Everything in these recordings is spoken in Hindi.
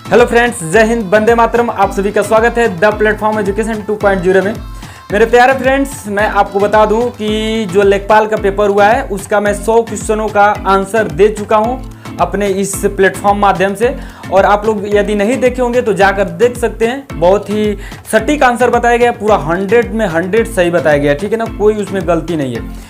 हेलो फ्रेंड्स, जय हिंद, वंदे मातरम। आप सभी का स्वागत है द प्लेटफॉर्म एजुकेशन 2.0 में। मेरे प्यारे फ्रेंड्स, मैं आपको बता दूं कि जो लेखपाल का पेपर हुआ है उसका मैं 100 क्वेश्चनों का आंसर दे चुका हूं अपने इस प्लेटफॉर्म माध्यम से। और आप लोग यदि नहीं देखे होंगे तो जाकर देख सकते हैं। बहुत ही सटीक आंसर बताया गया, पूरा 100 में 100 सही बताया गया, ठीक है ना, कोई उसमें गलती नहीं है।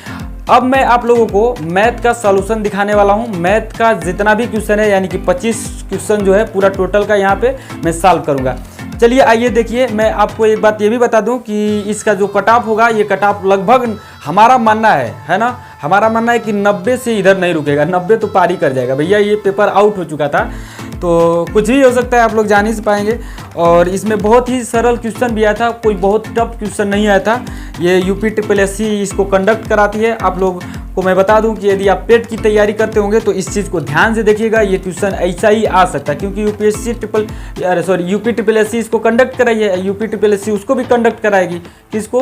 अब मैं आप लोगों को मैथ का सॉल्यूशन दिखाने वाला हूं। मैथ का जितना भी क्वेश्चन है, यानी कि 25 क्वेश्चन जो है पूरा टोटल का यहाँ पे मैं सॉल्व करूंगा। चलिए आइए देखिए। मैं आपको एक बात ये भी बता दूं कि इसका जो कट ऑफ होगा, ये कट ऑफ लगभग हमारा मानना है ना, हमारा मानना है कि 90 से इधर नहीं रुकेगा, 90 तो पार ही कर जाएगा। भैया ये पेपर आउट हो चुका था, तो कुछ भी हो सकता है, आप लोग जान ही से पाएंगे। और इसमें बहुत ही सरल क्वेश्चन भी आया था, कोई बहुत टफ क्वेश्चन नहीं आया था। ये UPSSC इसको कंडक्ट कराती है। आप लोग को मैं बता दूं कि यदि आप पेट की तैयारी करते होंगे तो इस चीज़ को ध्यान से देखिएगा। ये क्वेश्चन ऐसा ही आ सकता है, क्योंकि UPSSC इसको कंडक्ट कराई है, UPSSC उसको भी कंडक्ट कराएगी, किसको,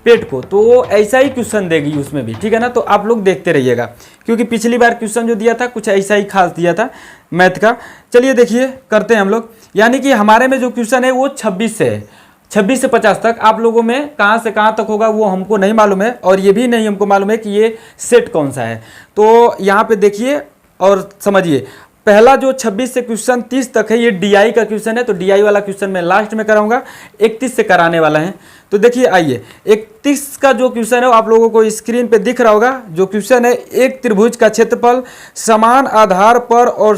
पेट को। तो वो ऐसा ही क्वेश्चन देगी उसमें भी, ठीक है ना। तो आप लोग देखते रहिएगा, क्योंकि पिछली बार क्वेश्चन जो दिया था कुछ ऐसा ही खास दिया था मैथ का। चलिए देखिए, करते हैं हम लोग। यानी कि हमारे में जो क्वेश्चन है वो 26 से है, 26 से 50 तक। आप लोगों में कहाँ से कहाँ तक होगा वो हमको नहीं मालूम है, और ये भी नहीं हमको मालूम है कि ये सेट कौन सा है। तो यहाँ पे देखिए और समझिए। पहला जो 26 से क्वेश्चन 30 तक है, ये DI का क्वेश्चन है। तो DI वाला क्वेश्चन मैं लास्ट में कराऊंगा, 31 से कराने वाला है। तो देखिए आइए, 31 का जो क्वेश्चन है वो आप लोगों को स्क्रीन पे दिख रहा होगा। जो क्वेश्चन है, एक त्रिभुज का क्षेत्रफल समान आधार पर और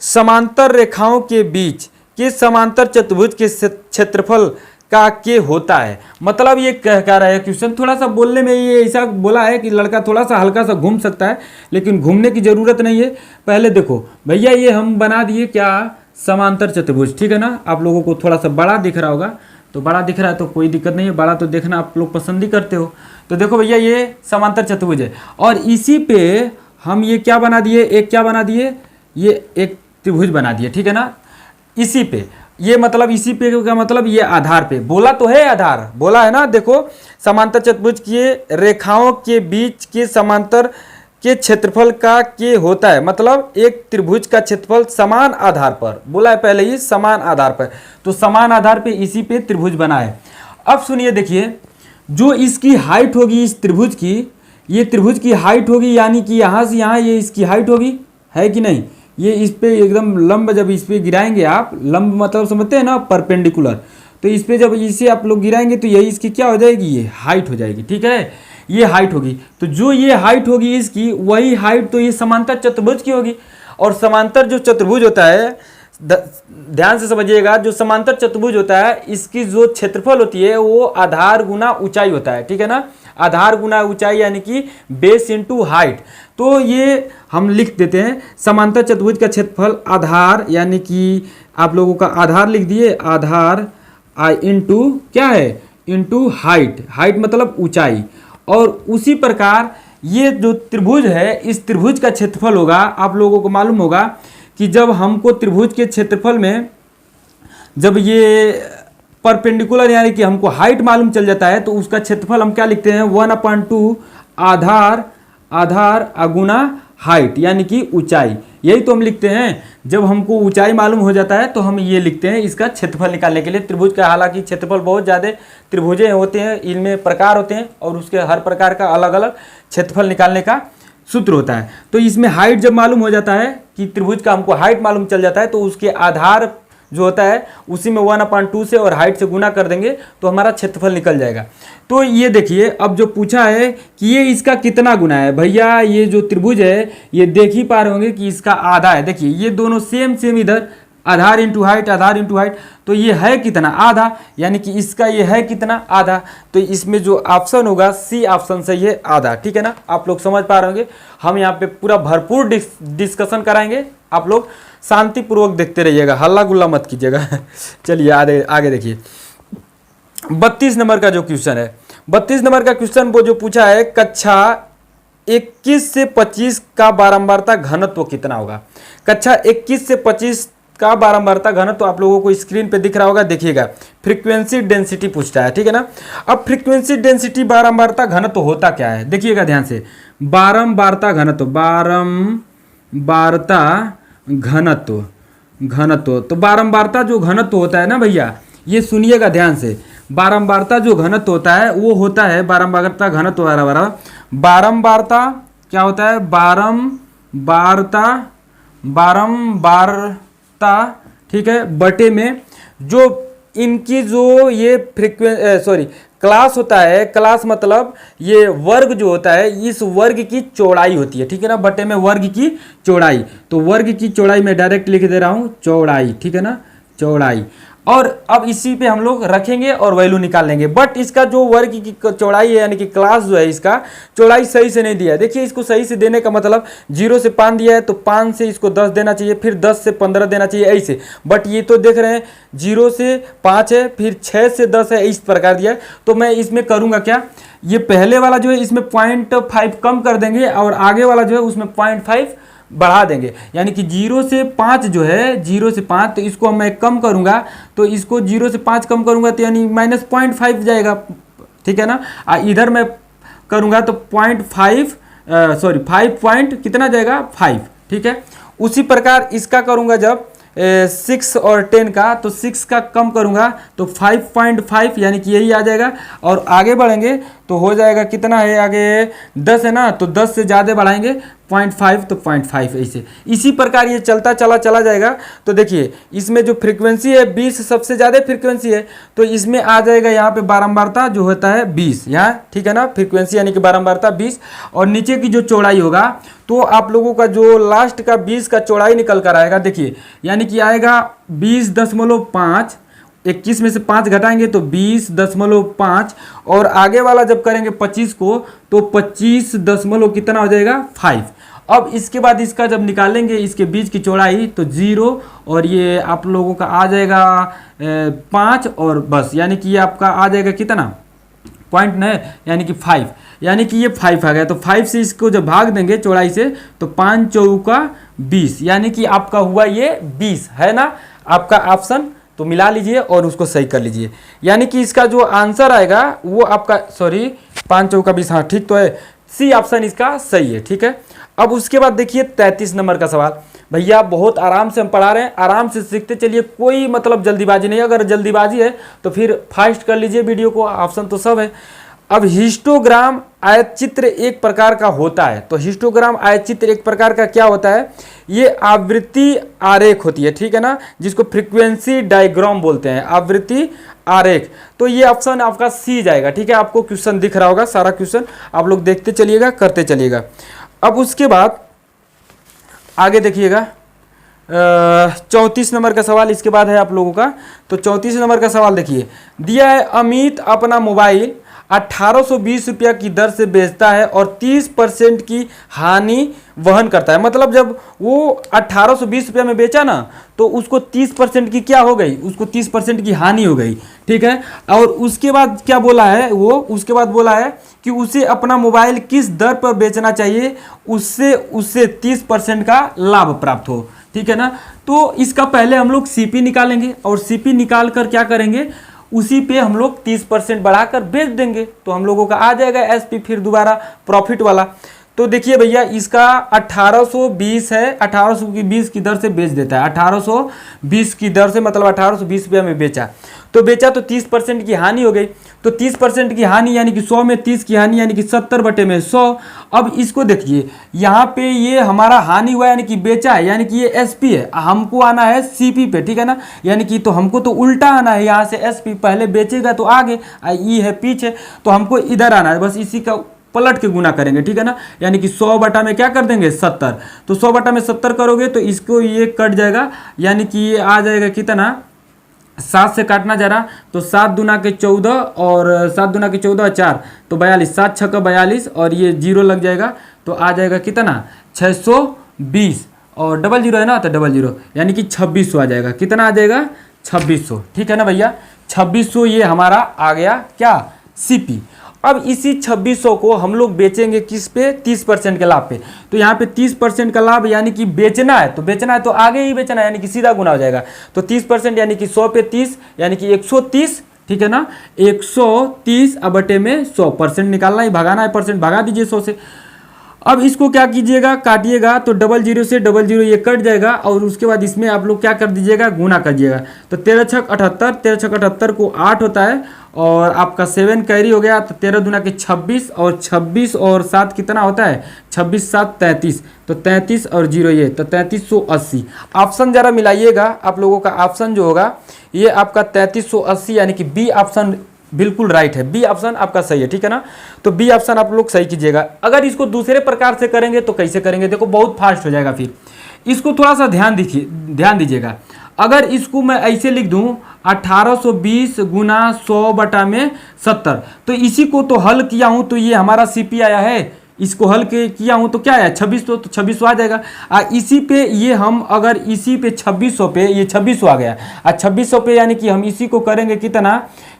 समांतर रेखाओं के बीच के समांतर चतुर्भुज के क्षेत्रफल का के होता है। मतलब ये कह रहा है क्वेश्चन, थोड़ा सा बोलने में ये ऐसा बोला है कि लड़का थोड़ा सा हल्का सा घूम सकता है, लेकिन घूमने की ज़रूरत नहीं है। पहले देखो भैया, ये हम बना दिए क्या, समांतर चतुर्भुज, ठीक है ना। आप लोगों को थोड़ा सा बड़ा दिख रहा होगा, तो बड़ा दिख रहा है तो कोई दिक्कत नहीं है, बड़ा तो देखना आप लोग पसंद ही करते हो। तो देखो भैया, ये समांतर चतुर्भुज है, और इसी पे हम ये क्या बना दिए, एक क्या बना दिए, ये एक त्रिभुज बना दिए, ठीक है ना। इसी पे, ये मतलब इसी पे का मतलब ये आधार पे, बोला तो है आधार, बोला है ना। देखो, समांतर चतुर्भुज के रेखाओं के बीच के समांतर के क्षेत्रफल का के होता है। मतलब एक त्रिभुज का क्षेत्रफल समान आधार पर, बोला है पहले ही, समान आधार पर। तो समान आधार पे इसी पे त्रिभुज बना है। अब सुनिए, देखिए, जो इसकी हाइट होगी इस त्रिभुज की, ये त्रिभुज की हाइट होगी, यानी कि यहाँ से यहाँ ये इसकी हाइट होगी, है कि नहीं। ये इस पे एकदम लंब, जब इस पे गिराएंगे आप, लंब मतलब समझते हैं ना, परपेंडिकुलर। तो इस पे जब इसे आप लोग गिराएंगे तो यही इसकी क्या हो जाएगी, ये हाइट हो जाएगी, ठीक है। ये हाइट होगी, तो जो ये हाइट होगी इसकी, वही हाइट तो ये समांतर चतुर्भुज की होगी। और समांतर जो चतुर्भुज होता है, ध्यान से समझिएगा, जो समांतर चतुर्भुज होता है इसकी जो क्षेत्रफल होती है वो आधार गुना ऊंचाई होता है, ठीक है ना। आधार गुना ऊंचाई, यानी कि बेस इंटू हाइट। तो ये हम लिख देते हैं, समांतर चतुर्भुज का क्षेत्रफल आधार, यानी कि आप लोगों का आधार लिख दिए, आधार इंटू क्या है, इंटू हाइट। हाइट मतलब ऊंचाई। और उसी प्रकार ये जो त्रिभुज है, इस त्रिभुज का क्षेत्रफल होगा, आप लोगों को मालूम होगा कि जब हमको त्रिभुज के क्षेत्रफल में, जब ये परपेंडिकुलर यानी कि हमको हाइट मालूम चल जाता है, तो उसका क्षेत्रफल हम क्या लिखते हैं, 1/2 आधार अगुना हाइट, यानी कि ऊंचाई। यही तो हम लिखते हैं। जब हमको ऊंचाई मालूम हो जाता है तो हम ये लिखते हैं इसका क्षेत्रफल निकालने के लिए। त्रिभुज का हालांकि क्षेत्रफल बहुत ज़्यादा त्रिभुजें होते हैं, इनमें प्रकार होते हैं, और उसके हर प्रकार का अलग अलग क्षेत्रफल निकालने का सूत्र होता है। तो इसमें हाइट जब मालूम हो जाता है कि त्रिभुज का हमको हाइट मालूम चल जाता है, तो उसके आधार जो होता है उसी में 1/2 से और हाइट से गुना कर देंगे तो हमारा क्षेत्रफल निकल जाएगा। तो ये देखिए, अब जो पूछा है कि ये इसका कितना गुना है, भैया ये जो त्रिभुज है, ये देख ही पा रहे होंगे कि इसका आधा है। देखिए ये दोनों सेम इधर, आधार इंटू हाइट, आधार इंटू हाइट। तो ये है कितना, आधा, यानी कि इसका ये है कितना, आधा। तो इसमें जो ऑप्शन होगा, C ऑप्शन सही है, आधा, ठीक है ना। आप लोग समझ पा रहे होंगे। हम यहाँ पे पूरा भरपूर डिस्कशन कराएंगे, आप लोग शांतिपूर्वक देखते रहिएगा, हल्ला गुल्ला मत कीजिएगा। चलिए आगे देखिए, 32 नंबर का जो क्वेश्चन है, 32 नंबर का क्वेश्चन वो जो पूछा है, कक्षा 21 से 25 का बारंबारता घनत्व कितना होगा। कक्षा 21 से 25 का बारंबारता घनत्व तो आप लोगों को स्क्रीन पे दिख रहा होगा, देखिएगा। फ्रीक्वेंसी डेंसिटी पूछता है, ठीक है ना। अब फ्रीक्वेंसी डेंसिटी बारंबारता घनत्व तो होता क्या है, देखिएगा ध्यान से। बारंबारता घनत्व, बारंबारता घनत्व घनत्व। तो बारंबारता जो घनत्व होता है ना भैया, ये सुनिएगा ध्यान से, बारंबारता जो घनत्व होता है वो होता है बारंबारता घनत्व बराबर, बारंबारता क्या होता है, बारंबारता बारंबारता ठीक है बटे में जो इनकी जो ये क्लास होता है, क्लास मतलब ये वर्ग जो होता है, इस वर्ग की चौड़ाई होती है, ठीक है ना, बटे में वर्ग की चौड़ाई। तो वर्ग की चौड़ाई मैं डायरेक्ट लिख दे रहा हूँ चौड़ाई, ठीक है ना, चौड़ाई। और अब इसी पे हम लोग रखेंगे और वैल्यू निकाल लेंगे। बट इसका जो वर्ग की चौड़ाई है यानी कि क्लास जो है इसका चौड़ाई सही से नहीं दिया है। देखिए इसको सही से देने का मतलब 0 से 5 दिया है तो 5 से इसको 10 देना चाहिए, फिर 10 से 15 देना चाहिए ऐसे। बट ये तो देख रहे हैं 0 से 5 है, फिर 6 से 10 है, इस प्रकार दिया है। तो मैं इसमें करूँगा क्या, ये पहले वाला जो है इसमें 0.5 कम कर देंगे और आगे वाला जो है उसमें 0.5 बढ़ा देंगे। यानी कि 0 से 5 जो है, 0 से 5 तो इसको मैं कम करूंगा, तो इसको 0 से 5 कम करूंगा तो यानी -0.5 जाएगा, ठीक है ना। इधर मैं करूंगा तो 5 पॉइंट कितना जाएगा 5, ठीक है। उसी प्रकार इसका करूंगा जब 6 और 10 का, तो 6 का कम करूंगा तो 5.5 यानी कि यही आ जाएगा। और आगे बढ़ेंगे तो हो जाएगा कितना है, आगे 10 है ना, तो 10 से ज़्यादा बढ़ाएंगे 0.5 तो 0.5 ऐसे। इसी प्रकार ये चलता चला जाएगा। तो देखिए इसमें जो फ्रीक्वेंसी है 20 सबसे ज़्यादा फ्रीक्वेंसी है, तो इसमें आ जाएगा यहाँ पे बारंबारता जो होता है 20 यहाँ, ठीक है ना, फ्रीक्वेंसी यानी कि बारंबारता 20। और नीचे की जो चौड़ाई होगा तो आप लोगों का जो लास्ट का 20 का चौड़ाई निकल कर आएगा, देखिए यानी कि आएगा 20.5, 21 में से 5 घटाएंगे तो 20.5, और आगे वाला जब करेंगे 25 को तो 25 दशमलव कितना हो जाएगा 5। अब इसके बाद इसका जब निकालेंगे इसके बीच की चौड़ाई तो 0 और ये आप लोगों का आ जाएगा 5 और बस, यानी कि ये आपका आ जाएगा कितना पॉइंट नहीं यानी कि 5, यानी कि ये 5 आ गया। तो 5 से इसको जब भाग देंगे चौड़ाई से तो 5 चौका 20, यानी कि आपका हुआ ये 20 है ना आपका ऑप्शन। तो मिला लीजिए और उसको सही कर लीजिए, यानी कि इसका जो आंसर आएगा वो आपका 5 चौका 20, हाँ ठीक तो है, सी ऑप्शन इसका सही है, ठीक है। अब उसके बाद देखिए 33 नंबर का सवाल। भैया बहुत आराम से हम पढ़ा रहे हैं, आराम से सीखते चलिए, कोई मतलब जल्दीबाजी नहीं। अगर जल्दीबाजी है तो फिर फास्ट कर लीजिए वीडियो को, ऑप्शन तो सब है। अब हिस्टोग्राम आयतचित्र एक प्रकार का होता है। तो हिस्टोग्राम आयतचित्र एक प्रकार का क्या होता है, ये आवृत्ति आरेख होती है, ठीक है ना, जिसको फ्रीक्वेंसी डायग्राम बोलते हैं, आवृत्ति आरेख। तो ये ऑप्शन आपका सी जाएगा, ठीक है। आपको क्वेश्चन दिख रहा होगा, सारा क्वेश्चन आप लोग देखते चलिएगा, करते चलिएगा। अब उसके बाद आगे देखिएगा 34 नंबर का सवाल इसके बाद है आप लोगों का। तो 34 नंबर का सवाल देखिए, दिया है अमित अपना मोबाइल 1820 रुपया की दर से बेचता है और 30% की हानि वहन करता है। मतलब जब वो 1820 रुपया में बेचा ना तो उसको 30% की क्या हो गई, उसको 30% की हानि हो गई, ठीक है। और उसके बाद क्या बोला है वो, उसके बाद बोला है कि उसे अपना मोबाइल किस दर पर बेचना चाहिए उससे 30% का लाभ प्राप्त हो, ठीक है ना। तो इसका पहले हम लोग सीपी निकालेंगे और सीपी निकाल कर क्या करेंगे, उसी पे हम लोग 30% बढ़ाकर बेच देंगे तो हम लोगों का आ जाएगा एसपी, फिर दोबारा प्रॉफिट वाला। तो देखिए भैया इसका 1820 है, 1820 की दर से बेच देता है, 1820 की दर से मतलब 1820 रुपया में बेचा, तो बेचा तो 30% की हानि हो गई। तो 30% की हानि यानी कि 100 में 30 की हानि यानी कि 70 बटे में 100। अब इसको देखिए यहाँ पे ये हमारा हानि हुआ यानी कि बेचा है, यानी कि ये एसपी है, हमको आना है सीपी पे, ठीक है ना। यानी कि तो हमको तो उल्टा आना है, यहाँ से एसपी पहले बेचेगा तो आगे, ई है पीछे, तो हमको इधर आना है, बस इसी का पलट के गुना करेंगे, ठीक है ना। यानी कि 100 बटा में क्या कर देंगे 70, तो 100 बटा में 70 करोगे तो इसको ये कट जाएगा, यानी कि ये आ जाएगा कितना 7 से काटना जा रहा, तो 7 दूना के 14 और 7 दूना के 14 4 तो 42, 7 6 का 42 और ये 0 लग जाएगा तो आ जाएगा कितना 620 और डबल 0 है ना तो डबल 0 यानी कि 2600 आ जाएगा। कितना आ जाएगा 2600, ठीक है ना भैया, 2600 ये हमारा आ गया क्या सीपी। अब इसी 2600 को हम लोग बेचेंगे किस पे 30% के लाभ पे। तो यहाँ पे 30% का लाभ यानी कि बेचना है तो आगे ही बेचना है, यानी कि सीधा गुना हो जाएगा। तो 30% यानी कि 100 पे 30 यानी कि 130, ठीक है ना, 130 अब बटे में 100% निकालना ही, भगाना है, परसेंट भगा दीजिए 100 से। अब इसको क्या कीजिएगा, काटिएगा तो 00 से 00 ये कट जाएगा और उसके बाद इसमें आप लोग क्या कर दीजिएगा, गुना कर दीजिएगा। तो 13 छक 78, 13 छक 78 को 8 होता है और आपका 7 कैरी हो गया। तो 13 दूना के 26 और 26 और 7 कितना होता है, 26 7 33, तो 33 और 0 ये, तो 3380। ऑप्शन जरा मिलाइएगा, आप लोगों का ऑप्शन जो होगा ये आपका 3380 यानी कि बी ऑप्शन बिल्कुल राइट है, बी ऑप्शन आपका सही है, ठीक है ना। तो बी ऑप्शन आप लोग सही कीजिएगा। अगर इसको दूसरे प्रकार से करेंगे तो कैसे करेंगे, देखो बहुत फास्ट हो जाएगा। फिर इसको थोड़ा सा ध्यान दीजिएगा। अगर इसको मैं ऐसे लिख दूं 1820 गुना 100 बटा में 70, तो इसी को तो हल किया हूं तो ये हमारा सीपी आया है। इसको हल किया हूं तो क्या आया, 26, तो 2600 आ जाएगा। इसी पे ये हम अगर इसी पे 2600 पे ये 2600 आ गया। 2600 पे यानी कि हम इसी को करेंगे कितना,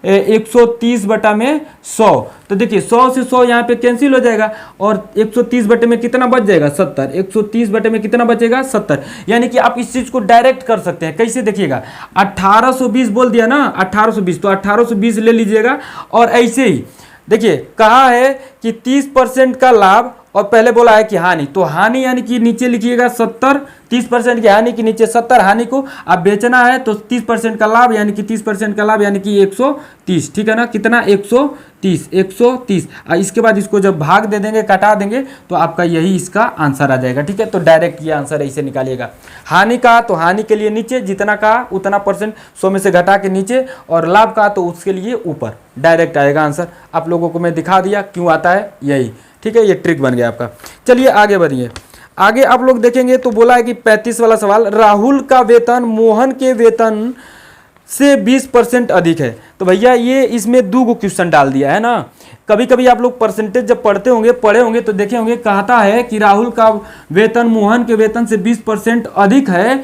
130 बटा में 100। तो देखिए 100 से 100 यहाँ पे कैंसिल हो जाएगा और 130 बटे में कितना बच जाएगा, 70। 130 बटे में कितना बचेगा, 70। यानी कि आप इस चीज को डायरेक्ट कर सकते हैं। कैसे देखिएगा, 1820 बोल दिया ना, 1820, तो 1820 ले लीजिएगा। और ऐसे ही देखिए कहा है कि 30% का लाभ और पहले बोला है कि हानि, तो हानि यानी कि नीचे लिखिएगा 70, 30% की हानि के नीचे 70 हानि को आप बेचना है, तो 30% का लाभ यानी कि 30% का लाभ यानी कि 130, ठीक है ना। कितना, 130, 130। इसके बाद इसको जब भाग दे देंगे, काटा देंगे, तो आपका यही इसका आंसर आ जाएगा, ठीक है। तो डायरेक्ट ये आंसर ऐसे निकालिएगा। हानि का तो हानि के लिए नीचे, जितना का उतना परसेंट 100 में से घटा के नीचे, और लाभ का तो उसके लिए ऊपर, डायरेक्ट आएगा आंसर। आप लोगों को मैं दिखा दिया क्यों आता है यही, ठीक है। ये ट्रिक बन गया आपका। चलिए आगे बढ़िए। आगे आप लोग देखेंगे तो बोला है कि 35 वाला सवाल, राहुल का वेतन मोहन के वेतन से 20% अधिक है। तो भैया ये इसमें दो गो क्वेश्चन डाल दिया है ना। कभी कभी आप लोग परसेंटेज जब पढ़े होंगे तो देखे होंगे, कहता है कि राहुल का वेतन मोहन के वेतन से 20% अधिक है,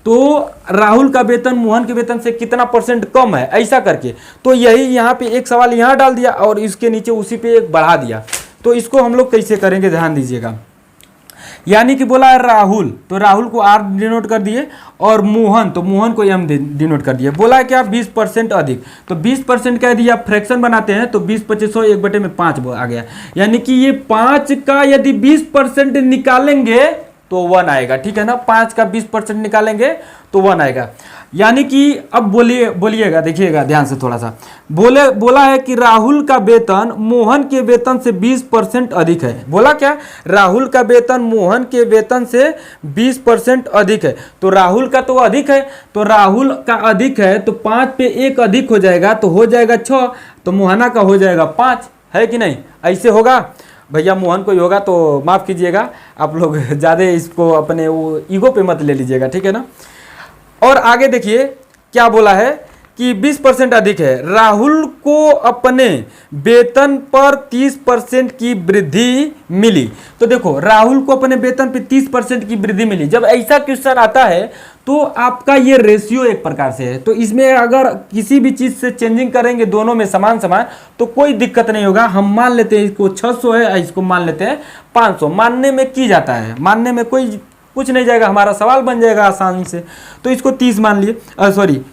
तो राहुल का वेतन मोहन के वेतन से कितना परसेंट कम है, ऐसा करके। तो यही यहाँ पे एक सवाल यहाँ डाल दिया और इसके नीचे उसी पे एक बढ़ा दिया। तो इसको हम लोग कैसे करेंगे, ध्यान दीजिएगा। यानी कि बोला है राहुल, तो राहुल को आर डिनोट कर दिए, और मोहन, तो मोहन को एम डिनोट कर दिए। बोला है क्या, 20% अधिक, तो 20% कह दिया, फ्रैक्शन बनाते हैं तो 20 25 100 1 बटे में 5 आ गया। यानी कि ये 5 का यदि 20% निकालेंगे तो 1 आएगा, ठीक है ना। 5 का 20% निकालेंगे तो 1 आएगा। यानी कि अब बोलिएगा, देखिएगा ध्यान से थोड़ा सा। बोला है कि राहुल का वेतन मोहन के वेतन से 20% अधिक है। बोला क्या, राहुल का वेतन मोहन के वेतन से 20% अधिक है। तो राहुल का तो अधिक है, तो राहुल का अधिक है तो 5 पे 1 अधिक हो जाएगा, तो हो जाएगा 6, तो मोहना का हो जाएगा 5, है कि नहीं। ऐसे होगा भैया, मोहन को ही होगा तो माफ़ कीजिएगा, आप लोग ज़्यादा इसको अपने वो ईगो पे मत ले लीजिएगा, ठीक है ना। और आगे देखिए क्या बोला है कि 20% अधिक है, राहुल को अपने वेतन पर 30% की वृद्धि मिली। तो देखो राहुल को अपने वेतन पे 30% की वृद्धि मिली। जब ऐसा क्वेश्चन आता है तो आपका ये रेशियो एक प्रकार से है, तो इसमें अगर किसी भी चीज़ से चेंजिंग करेंगे दोनों में समान तो कोई दिक्कत नहीं होगा। हम मान लेते हैं इसको 600 है, इसको मान लेते हैं 500, मानने में की जाता है, मानने में कोई कुछ नहीं जाएगा, हमारा सवाल बन जाएगा आसानी से। तो इसको 30 मान लिए,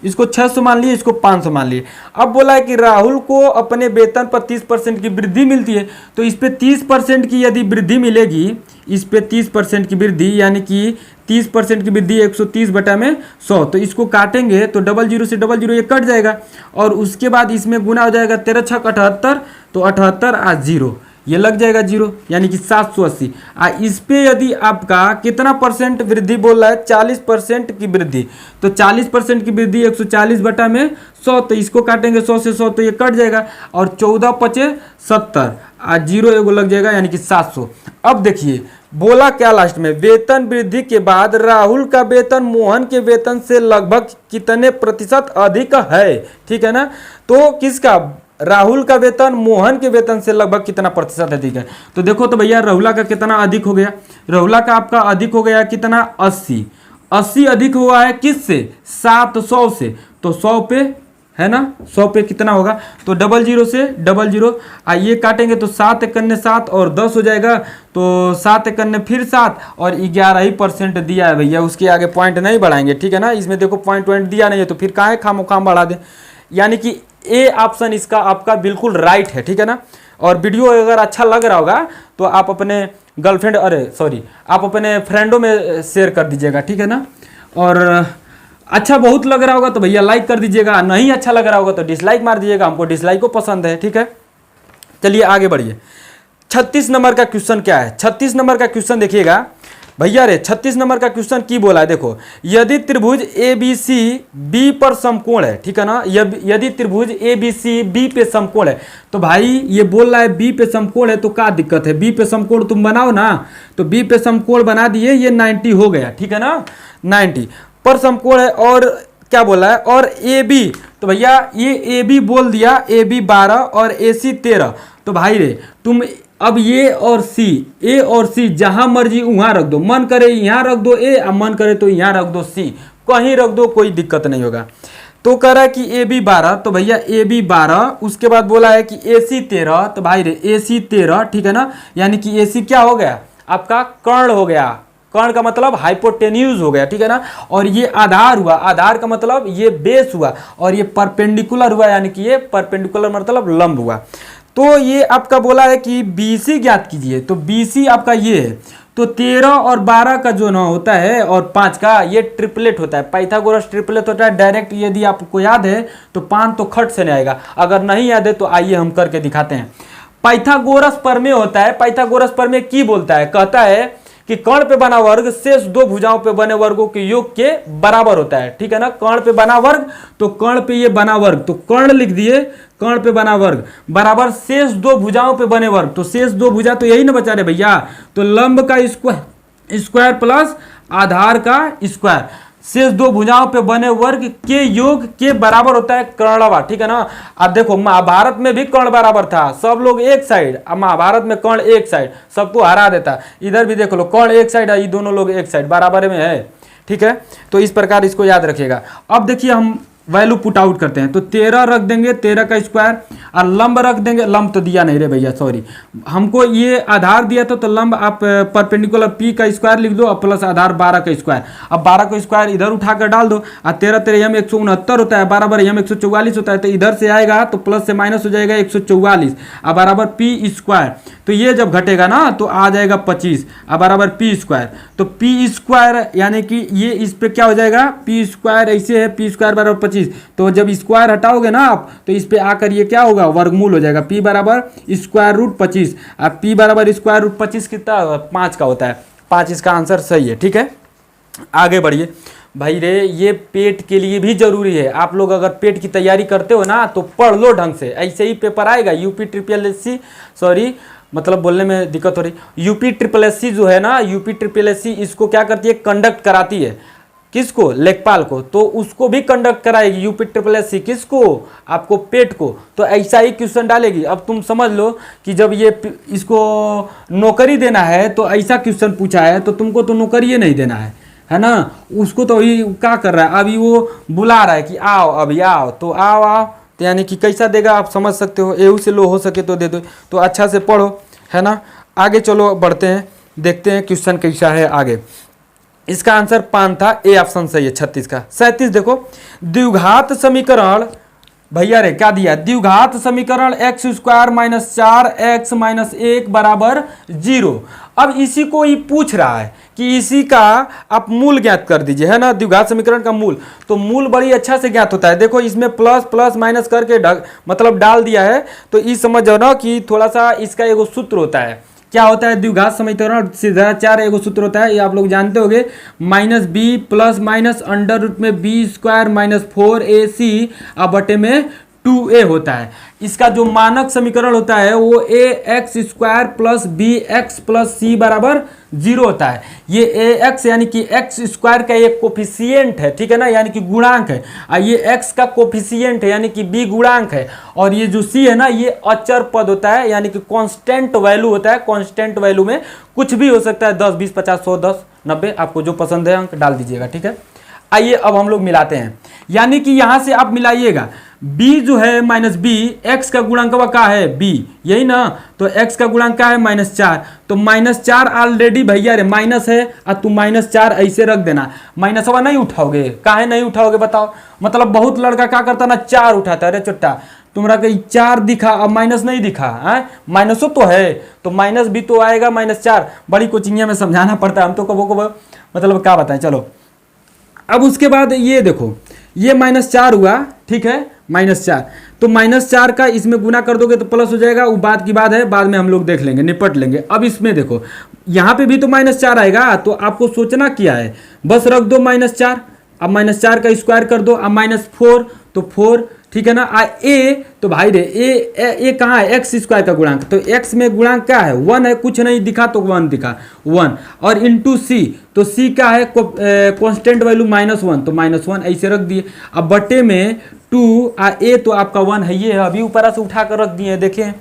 इसको 600 मान लिए, इसको 500 मान लिए। अब बोला है कि राहुल को अपने वेतन पर 30% की वृद्धि मिलती है, तो इस पे 30% की यदि वृद्धि मिलेगी, इस पे 30% की वृद्धि यानी कि 30% की वृद्धि 130 बटा में 100, तो इसको काटेंगे तो 00 से 00 ये कट जाएगा, और उसके बाद इसमें गुना हो जाएगा 13 छक 78, तो 78 आ 0 ये लग जाएगा 0, यानी कि 780। इस पे यदि आपका कितना परसेंट वृद्धि बोल रहा है, 40% की वृद्धि, तो 40% की वृद्धि 140 बटा में 100, तो इसको काटेंगे 100 से 100 तो ये कट जाएगा, और 14 पचे 70 0 एगो लग जाएगा, यानी कि 700। अब देखिए बोला क्या लास्ट में, वेतन वृद्धि के बाद राहुल का वेतन मोहन के वेतन से लगभग कितने प्रतिशत अधिक है, ठीक है ना। तो किसका, राहुल का वेतन मोहन के वेतन से लगभग कितना प्रतिशत अधिक है। तो देखो तो भैया राहुला का कितना अधिक हो गया, राहुला का आपका अधिक हो गया कितना, 80 अधिक हुआ है किससे, 700 से, तो 100 पे है ना, 100 पे कितना होगा, तो 00 से 00 ये काटेंगे तो 7 एकन्ने 7 और 10 हो जाएगा, तो 7 एकन्ने फिर 7 और 11% दिया है भैया, उसके आगे पॉइंट नहीं बढ़ाएंगे, ठीक है ना। इसमें देखो पॉइंट दिया नहीं है तो फिर काहे खामोखाम बढ़ा दें। यानी कि ए ऑप्शन इसका आपका बिल्कुल राइट है, ठीक है ना। और वीडियो अगर अच्छा लग रहा होगा तो आप अपने गर्लफ्रेंड, अरे सॉरी, आप अपने फ्रेंडों में शेयर कर दीजिएगा, ठीक है ना। और अच्छा बहुत लग रहा होगा तो भैया लाइक कर दीजिएगा, नहीं अच्छा लग रहा होगा तो डिसलाइक मार दीजिएगा, हमको डिसलाइक को पसंद है, ठीक है। चलिए आगे बढ़िए। 36 नंबर का क्वेश्चन क्या है? 36 नंबर का क्वेश्चन देखिएगा भैया रे, 36 नंबर का क्वेश्चन की बोला है, देखो, यदि त्रिभुज ए बी सी बी पर समकोण है, ठीक है ना, यदि त्रिभुज ए बी सी बी पे समकोण है, तो भाई ये बोल रहा है बी पे समकोण है, तो क्या दिक्कत है? बी पे समकोण तुम बनाओ ना, तो बी पे समकोण बना दिए, ये 90 हो गया, ठीक है ना, 90 पर समकोण है। और क्या बोला है? और ए बी, तो भैया ये ए बी बोल दिया, ए बी 12 और ए सी 13, तो भाई रे तुम अब ये और सी, ए और सी जहां मर्जी वहां रख दो, मन करे यहां रख दो ए, और मन करे तो यहां रख दो सी, कहीं रख दो, कोई दिक्कत नहीं होगा। तो कह रहा है कि ए बी 12, तो भैया ए बी 12, उसके बाद बोला है कि ए सी 13, तो भाई रे ए सी 13, ठीक है ना, यानी कि ए सी क्या हो गया? आपका कर्ण हो गया, कर्ण का मतलब हाइपोटेन्यूज हो गया, ठीक है ना। और ये आधार हुआ, आधार का मतलब ये बेस हुआ, और ये परपेंडिकुलर हुआ, यानी कि ये परपेंडिकुलर मतलब लंब हुआ। तो ये आपका बोला है कि BC ज्ञात कीजिए, तो BC आपका ये है, तो 13 और 12 का जो ना होता है और 5 का ये ट्रिपलेट होता है, पाइथागोरस ट्रिपलेट होता है। डायरेक्ट यदि आपको याद है तो 5 तो खट से नहीं आएगा, अगर नहीं याद है तो आइए हम करके दिखाते हैं। पाइथागोरस प्रमेय होता है, पाइथागोरस प्रमेय की बोलता है, कहता है कि कर्ण पे बना वर्ग शेष दो भुजाओं पे बने वर्गों के योग के बराबर होता है, ठीक है ना। कर्ण पे बना वर्ग, तो कर्ण पे ये बना वर्ग, तो कर्ण लिख दिए, कर्ण पे बना वर्ग बराबर शेष दो भुजाओं पे बने वर्ग, तो शेष दो भुजा तो यही ना बचा रहे भैया, तो लंब का स्क्वायर प्लस आधार का स्क्वायर, शेष दो भुजाओं पे बने वर्ग के योग के बराबर होता है कर्णवा, ठीक है ना। अब देखो महाभारत में भी कर्ण बराबर था, सब लोग एक साइड, अब महाभारत में कर्ण एक साइड सबको हरा देता, इधर भी देख लो कर्ण एक साइड है, ये दोनों लोग एक साइड बराबर में है, ठीक है। तो इस प्रकार इसको याद रखिएगा। अब देखिए हम वैल्यू पुट आउट करते हैं, तो 13 रख देंगे, 13 का स्क्वायर, और लंब रख देंगे, लंब तो दिया नहीं रे भैया, सॉरी, हमको ये आधार दिया था, तो लंब आप परपेंडिकुलर P का स्क्वायर लिख दो, और प्लस आधार 12 का स्क्वायर। अब 12 का स्क्वायर इधर उठाकर डाल दो, और 13 13 169 होता है, 12 12 144 होता है, तो इधर से आएगा तो प्लस से माइनस हो जाएगा 144, और बराबर P स्क्वायर, तो ये जब घटेगा ना तो आ जाएगा 25, और बराबर P स्क्वायर, तो P स्क्वायर यानी कि ये इस पे क्या हो जाएगा, P स्क्वायर ऐसे है, P स्क्वायर बराबर 25, तो जब स्क्वायर हटाओगे ना आप तो इस पे आकर ये क्या होगा, वर्गमूल हो जाएगा, P बराबर स्क्वायर रूट 25, अब P बराबर स्क्वायर रूट 25 कितना, 5 का होता है, 5 इसका आंसर सही है, ठीक है। आगे बढ़िए भाई रे, ये पेट के लिए भी जरूरी है, आप लोग अगर पेट की तैयारी करते हो ना तो पढ़ लो ढंग से, ऐसे ही पेपर आएगा। UP सॉरी मतलब बोलने में दिक्कत हो रही, UP जो है ना, UP इसको क्या करती है, कंडक्ट कराती है, किसको, लेखपाल को, तो उसको भी कंडक्ट कराएगी UP किसको, आपको पेट को, तो ऐसा ही क्वेश्चन डालेगी। अब तुम समझ लो कि जब ये इसको नौकरी देना है तो ऐसा क्वेश्चन पूछा है, तो तुमको तो नौकरी ही नहीं देना है ना, उसको तो अभी क्या कर रहा है, अभी वो बुला रहा है कि आओ अभी आओ, तो आओ, तो यानी कि कैसा देगा आप समझ सकते हो, एहू से लो हो सके तो दे दो, तो अच्छा से पढ़ो, है ना। आगे चलो बढ़ते हैं, देखते हैं क्वेश्चन कैसा है आगे। इसका आंसर 5 था, ए ऑप्शन सही है 36 का। 37 देखो, द्विघात समीकरण, भैया रे क्या दिया, द्विघात समीकरण x square minus 4x minus 1 बराबर 0। अब इसी को ही पूछ रहा है कि इसी का आप मूल ज्ञात कर दीजिए, है ना, द्विघात समीकरण का मूल, तो मूल बड़ी अच्छा से ज्ञात होता है। देखो इसमें प्लस प्लस माइनस करके मतलब डाल दिया है, तो ये समझ जाओ ना कि थोड़ा सा इसका एगो सूत्र होता है, क्या होता है, द्विघात समीकरण सीधा 4 एगो सूत्र होता है, ये आप लोग जानते होंगे, minus B plus minus under root में बी स्क्वायर माइनस 4ac अब बटे में 2a होता है। इसका जो मानक समीकरण होता है वो ax square plus B X plus C बराबर 0 होता है। ये ax यानी कि x स्क्वायर का एक कोफिशिएंट है, ठीक है ना, यानी कि गुणांक है, और ये x का कोफिशिएंट है यानी कि b गुणांक है, और ये जो c है ना ये अचर पद होता है, यानी कि कांस्टेंट वैल्यू होता है। कांस्टेंट वैल्यू में कुछ भी हो सकता है, 10 20 50 100 10 90, आपको जो पसंद है अंक डाल दीजिएगा, ठीक है। आइए अब हम लोग मिलाते हैं, यानी कि यहां से आप मिलाइएगा, b जो है माइनस बी, एक्स का गुणांक का है b, यही ना, तो x का गुणांक का है -4, तो -4 ऑलरेडी भैया रे माइनस है, और तू -4 ऐसे रख देना, माइनस नहीं उठाओगे, काहे नहीं उठाओगे बताओ, मतलब बहुत लड़का क्या करता ना 4 उठाता है, अरे चुट्टा तुम्हारा कहीं 4 दिखा, अब माइनस नहीं दिखा है, माइनसो तो है, तो माइनस भी तो आएगा -4। बड़ी कोचिंगिया में समझाना पड़ता है, हम तो कबो कबो मतलब क्या बताएं। चलो अब उसके बाद ये देखो, ये -4 हुआ, ठीक है, -4, तो -4 का इसमें गुना कर दोगे तो प्लस हो जाएगा, वो बात की बात है, बाद में हम लोग देख लेंगे, निपट लेंगे। अब इसमें देखो यहाँ पे भी तो -4 आएगा, तो आपको सोचना क्या है, बस रख दो -4, अब -4 का स्क्वायर कर दो, अब -4 तो 4, ठीक है ना। ए तो भाई रे ए कहाँ है, एक्स स्क्वायर का गुणांक, तो एक्स में गुणांक क्या है, 1 है, कुछ नहीं दिखा तो 1 दिखा, 1, और इंटू सी, तो सी क्या है, कांस्टेंट वैल्यू -1, तो -1 ऐसे रख दिए। अब बटे में 2 ए तो आपका 1 है, ये अभी ऊपर से उठा कर रख दिए, देखें।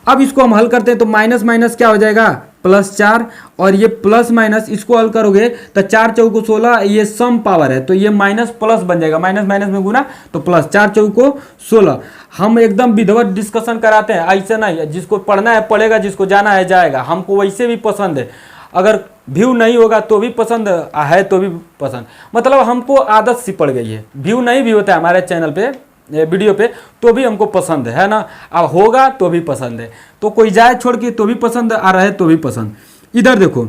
अब इसको हम हल करते हैं तो माइनस माइनस क्या हो जाएगा, +4, और ये प्लस माइनस इसको हल करोगे तो 4 चौको 16, ये सम पावर है, तो ये माइनस प्लस बन जाएगा, माइनस माइनस में गुना तो प्लस, 4 चौको 16। हम एकदम विधिवत डिस्कशन कराते हैं, ऐसे नहीं, जिसको पढ़ना है पढ़ेगा, जिसको जाना है जाएगा। हमको वैसे भी पसंद है, अगर व्यू नहीं होगा तो भी पसंद है, तो भी पसंद, मतलब हमको आदत सी पड़ गई है। व्यू नहीं भी होता है हमारे चैनल पे, वीडियो पे, तो भी हमको पसंद है ना, अब होगा तो भी पसंद है, तो कोई जाए छोड़ के तो भी पसंद आ रहा है, तो भी पसंद। इधर देखो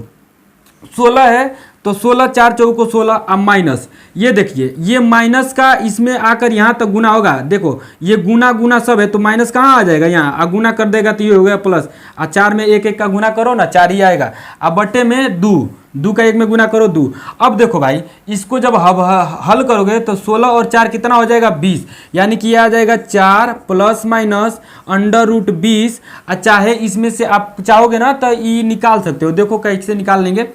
16 है, तो 16, 4 चौको 16, अब माइनस, ये देखिए ये माइनस का इसमें आकर यहाँ तक गुना होगा, देखो ये गुना गुना सब है, तो माइनस कहाँ आ जाएगा, यहाँ गुना कर देगा तो ये हो गया प्लस, और 4 में 1 1 का गुना करो ना, 4 ही आएगा। अब बटे में 2 का 1 में गुना करो 2। अब देखो भाई इसको जब हल करोगे तो 16 और 4 कितना हो जाएगा, 20, यानी कि ये आ जाएगा 4 ± √20। चाहे इसमें से आप चाहोगे ना तो ये निकाल सकते हो, देखो कैसे निकाल लेंगे,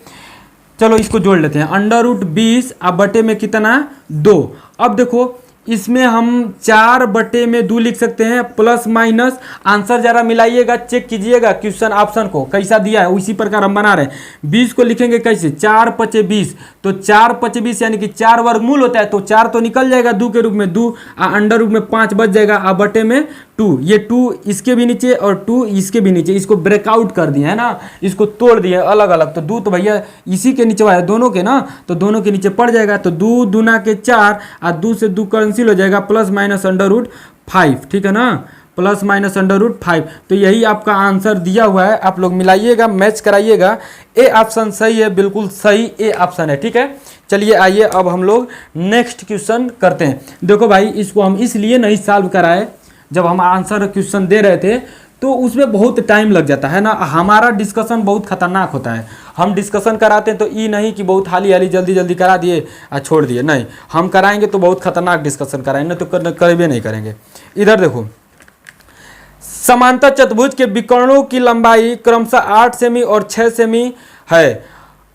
चलो इसको जोड़ लेते हैं, √20 अब बटे में कितना 2। अब देखो इसमें हम 4 बटे में 2 लिख सकते हैं, प्लस माइनस, आंसर जरा मिलाइएगा, चेक कीजिएगा क्वेश्चन ऑप्शन को कैसा दिया है, उसी प्रकार हम बना रहे हैं। 20 को लिखेंगे कैसे, 4 × 5 = 20, तो 4 × 5 = 20 यानी कि 4 वर्गमूल होता है, तो 4 तो निकल जाएगा 2 के रूप में, 2 अंडर रूट में 5 बच जाएगा, अब बटे में 2, ये 2 इसके भी नीचे और 2 इसके भी नीचे, इसको ब्रेकआउट कर दिए है ना, इसको तोड़ दिए अलग अलग, तो 2 तो भैया इसी के नीचे है दोनों के ना, तो दोनों के नीचे पड़ जाएगा, तो 2 दूना के 4 और 2 से 2 कैंसिल हो जाएगा, ±√5, ठीक है ना, ±√5। तो यही आपका आंसर दिया हुआ है, आप लोग मिलाइएगा, मैच कराइएगा। ए ऑप्शन सही है, बिल्कुल सही ए ऑप्शन है, ठीक है। चलिए आइए अब हम लोग नेक्स्ट क्वेश्चन करते हैं। देखो भाई इसको हम इसलिए नहीं सॉल्व कराए, जब हम आंसर क्वेश्चन दे रहे थे तो उसमें बहुत टाइम लग जाता है ना, हमारा डिस्कशन बहुत खतरनाक होता है। हम डिस्कशन कराते हैं तो ये नहीं कि बहुत हाली हाली जल्दी जल्दी करा दिए और छोड़ दिए, नहीं, हम कराएंगे तो बहुत खतरनाक डिस्कशन कराएंगे, नहीं तो करीबे नहीं करेंगे। इधर देखो समांतर चतुर्भुज के विकर्णों की लंबाई क्रमशः 8 सेमी और 6 सेमी है,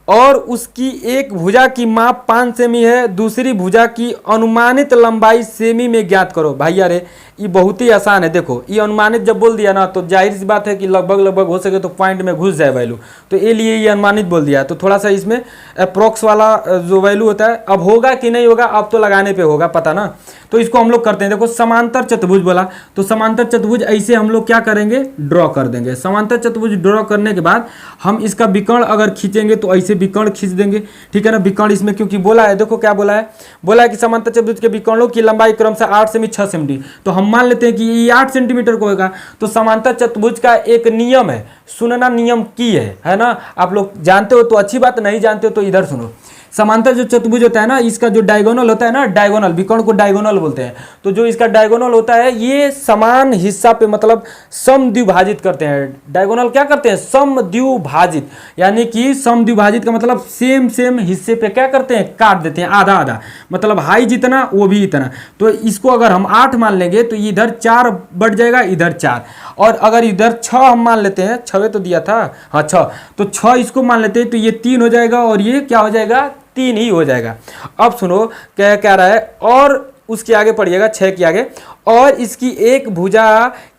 और उसकी एक भुजा की माप 5 सेमी है, दूसरी भुजा की अनुमानित लंबाई सेमी में ज्ञात करो। भैया रे ये बहुत ही आसान है, देखो ये अनुमानित जब बोल दिया ना तो जाहिर सी बात है कि लगभग लगभग हो सके तो पॉइंट में घुस जाए वैल्यू, तो ये लिए ये अनुमानित बोल दिया, तो थोड़ा सा इसमें अप्रोक्स वाला जो वैल्यू होता है, अब होगा कि नहीं होगा अब तो लगाने पे होगा पता ना। तो इसको हम लोग करते हैं, देखो समांतर चतुर्भुज बोला, तो समांतर चतुर्भुज ऐसे हम लोग क्या करेंगे, ड्रॉ कर देंगे। समांतर चतुर्भुज ड्रॉ करने के बाद हम इसका विकर्ण अगर खींचेंगे तो ऐसे विकर्ण खींच देंगे, ठीक है ना। विकर्ण इसमें क्योंकि बोला है, देखो क्या बोला है कि समांतर चतुर्भुज के विकर्णों की लंबाई क्रमशः 8 सेमी 6 सेमी, तो हम मान लेते हैं कि ये 8 सेंटीमीटर को होगा। तो समांतर चतुर्भुज का एक नियम है, सुनना नियम की है ना, आप लोग जानते हो तो अच्छी बात, नहीं जानते हो तो इधर सुनो। समांतर जो चतुर्भुज होता है ना, इसका जो डायगोनल होता है ना, डायगोनल विकर्ण को डायगोनल बोलते हैं, तो जो इसका डायगोनल होता है ये समान हिस्सा पे मतलब समद्विभाजित करते हैं। डायगोनल क्या करते हैं, समद्विभाजित, यानी कि समद्विभाजित का मतलब सेम हिस्से पे क्या करते हैं, काट देते हैं, आधा आधा, मतलब हाई जितना वो भी इतना। तो इसको अगर हम 8 मान लेंगे तो इधर 4 बढ़ जाएगा, इधर 4, और अगर इधर 6 हम मान लेते हैं, 6 तो दिया था, हाँ 6, तो 6 इसको मान लेते हैं तो ये 3 हो जाएगा, और ये क्या हो जाएगा, 3 ही हो जाएगा। अब सुनो क्या कह रहा है, और उसके आगे पढ़िएगा 6 के आगे, और इसकी एक भुजा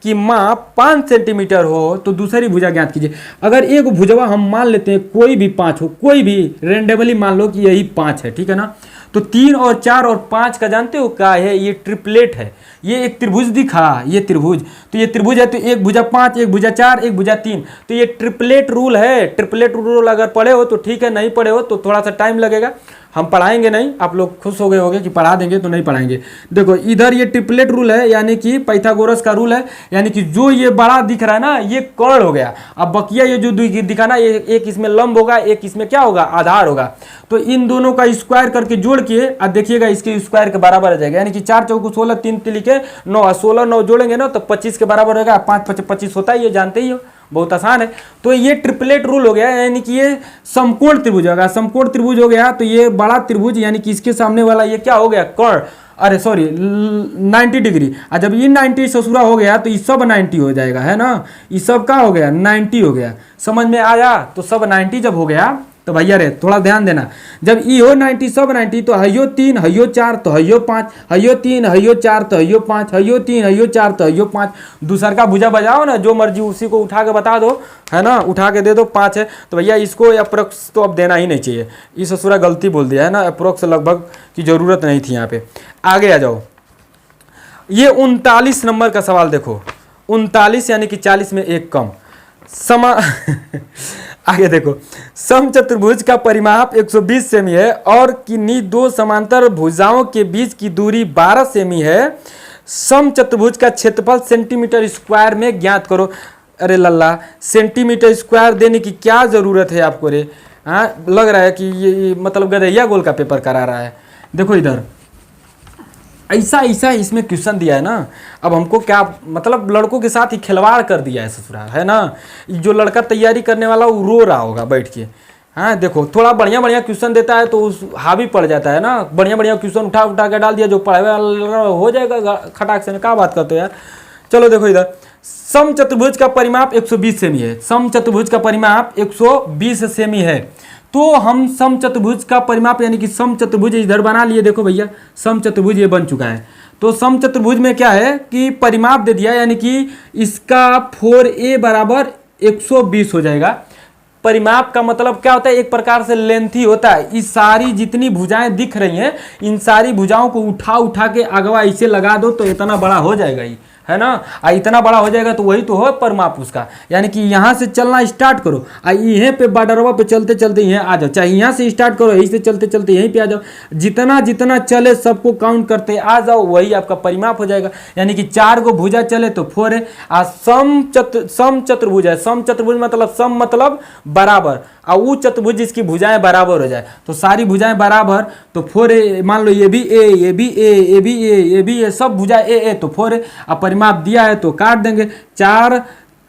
की माप 5 सेंटीमीटर हो तो दूसरी भुजा ज्ञात कीजिए। अगर एक भुजवा हम मान लेते हैं कोई भी 5 हो, कोई भी रेंडमली मान लो कि यही 5 है, ठीक है ना, तो 3 और 4 और 5 का जानते हो क्या है, ये ट्रिपलेट है, ये एक त्रिभुज दिखा, ये त्रिभुज, तो ये त्रिभुज है, तो एक भुजा 5, एक भुजा 4, एक भुजा 3, तो ये ट्रिपलेट रूल है। ट्रिपलेट रूल अगर पढ़े हो तो ठीक है, नहीं पढ़े हो तो थोड़ा सा टाइम लगेगा, हम पढ़ाएंगे नहीं, आप लोग खुश हो गए होंगे कि पढ़ा देंगे, तो नहीं पढ़ाएंगे। देखो इधर ये ट्रिपलेट रूल है, यानी कि पाइथागोरस का रूल है, यानी कि जो ये बड़ा दिख रहा है ना ये कर्ण हो गया। अब बकिया ये जो दिखा ना, ये एक इसमें लंब होगा, एक इसमें क्या होगा, आधार होगा। तो इन दोनों का स्क्वायर करके जोड़ के अब देखिएगा इसके स्क्वायर के बराबर आ जाएगा, यानी कि 4 चौको 16, 3 लिखे 9, 16 9 जोड़ेंगे ना तो 25 के बराबर होगा। 5 5 25 होता है, ये जानते ही हो, बहुत आसान है। तो ये ट्रिपलेट रूल हो गया, यानी कि ये समकोण त्रिभुज होगा। समकोण त्रिभुज हो गया तो ये बड़ा त्रिभुज, यानी कि इसके सामने वाला ये क्या हो गया, कर्ण, अरे सॉरी 90 डिग्री। और जब ये 90 ससुरा हो गया तो ये सब 90 हो जाएगा, है ना। ये सब का हो गया 90 हो गया, समझ में आया। तो सब 90 जब हो गया तो भैया रे थोड़ा ध्यान देना, जब ई हो 90 सब 90 तो हयो 3 हयो 4 तो हयो 5, हयो 3 हयो 4 तो हयो 5, हयो 3 हयो 4 तो हयो 5। दूसर का भुजा बजाओ ना, जो मर्जी उसी को उठा के बता दो, है ना, उठा के दे दो 5 है तो भैया इसको अप्रोक्स तो अब देना ही नहीं चाहिए। इस ससुरा गलती बोल दिया है ना, अप्रोक्स लगभग की जरूरत नहीं थी यहाँ पे। आगे आ जाओ, ये 39 नंबर का सवाल देखो, 39 यानी कि 40 में एक कम समा आगे देखो, समचतुर्भुज का परिमाप 120 सेमी है और किन्हीं दो समांतर भुजाओं के बीच की दूरी 12 सेमी है। समचतुर्भुज का क्षेत्रफल सेंटीमीटर स्क्वायर में ज्ञात करो। अरे लल्ला, सेंटीमीटर स्क्वायर देने की क्या जरूरत है आपको रे। हाँ, लग रहा है कि ये मतलब गधैया गोल का पेपर करा रहा है। देखो इधर ऐसा ऐसा इसमें क्वेश्चन दिया है ना, अब हमको क्या मतलब लड़कों के साथ ही खिलवाड़ कर दिया है ससुराल, है ना। जो लड़का तैयारी करने वाला वो रो रहा होगा बैठ के। हाँ देखो, थोड़ा बढ़िया बढ़िया क्वेश्चन देता है तो उस हावी पड़ जाता है ना, बढ़िया बढ़िया क्वेश्चन उठा उठा के डाल दिया, जो पढ़ाई वाला हो जाएगा खटाक से। क्या बात करते हो यार। चलो देखो इधर, समचतुर्भुज का परिमाप 120 सेमी है। समचतुर्भुज का परिमाप 120 सेमी है। तो हम समचतुर्भुज का परिमाप यानी कि समचतुर्भुज इधर बना लिए। देखो भैया समचतुर्भुज ये बन चुका है। तो समचतुर्भुज में क्या है कि परिमाप दे दिया, यानी कि इसका 4a बराबर 120 हो जाएगा। परिमाप का मतलब क्या होता है, एक प्रकार से लेंथ ही होता है। इस सारी जितनी भुजाएं दिख रही हैं, इन सारी भुजाओं को उठा उठा के अगवा इसे लगा दो तो इतना बड़ा हो जाएगा ही, है ना। इतना बड़ा हो जाएगा तो वही तो हो परिमाप उसका। यानी कि यहाँ से चलना स्टार्ट करो, यहीं पे बॉर्डरवा पे चलते चलते यहीं आ जाओ, चाहे यहाँ से स्टार्ट करो, यहीं से चलते चलते यहीं पे आ जाओ। जितना जितना चले सबको काउंट करते आ जाओ, वही आपका परिमाप हो जाएगा। यानी कि 4 गो भुजा चले तो 4 है। समचतुर्भुज है। समचतुर्भुज मतलब सम मतलब बराबर, और वो चतुर्भुज जिसकी भुजाएं बराबर हो जाए, तो सारी भुजाएं बराबर तो 4 मान लो, ये भी ए, ये भी ए, ये भी ए, ये भी ए, सब भुजा ए तो 4 है। अब परिमाप दिया है तो काट देंगे, 4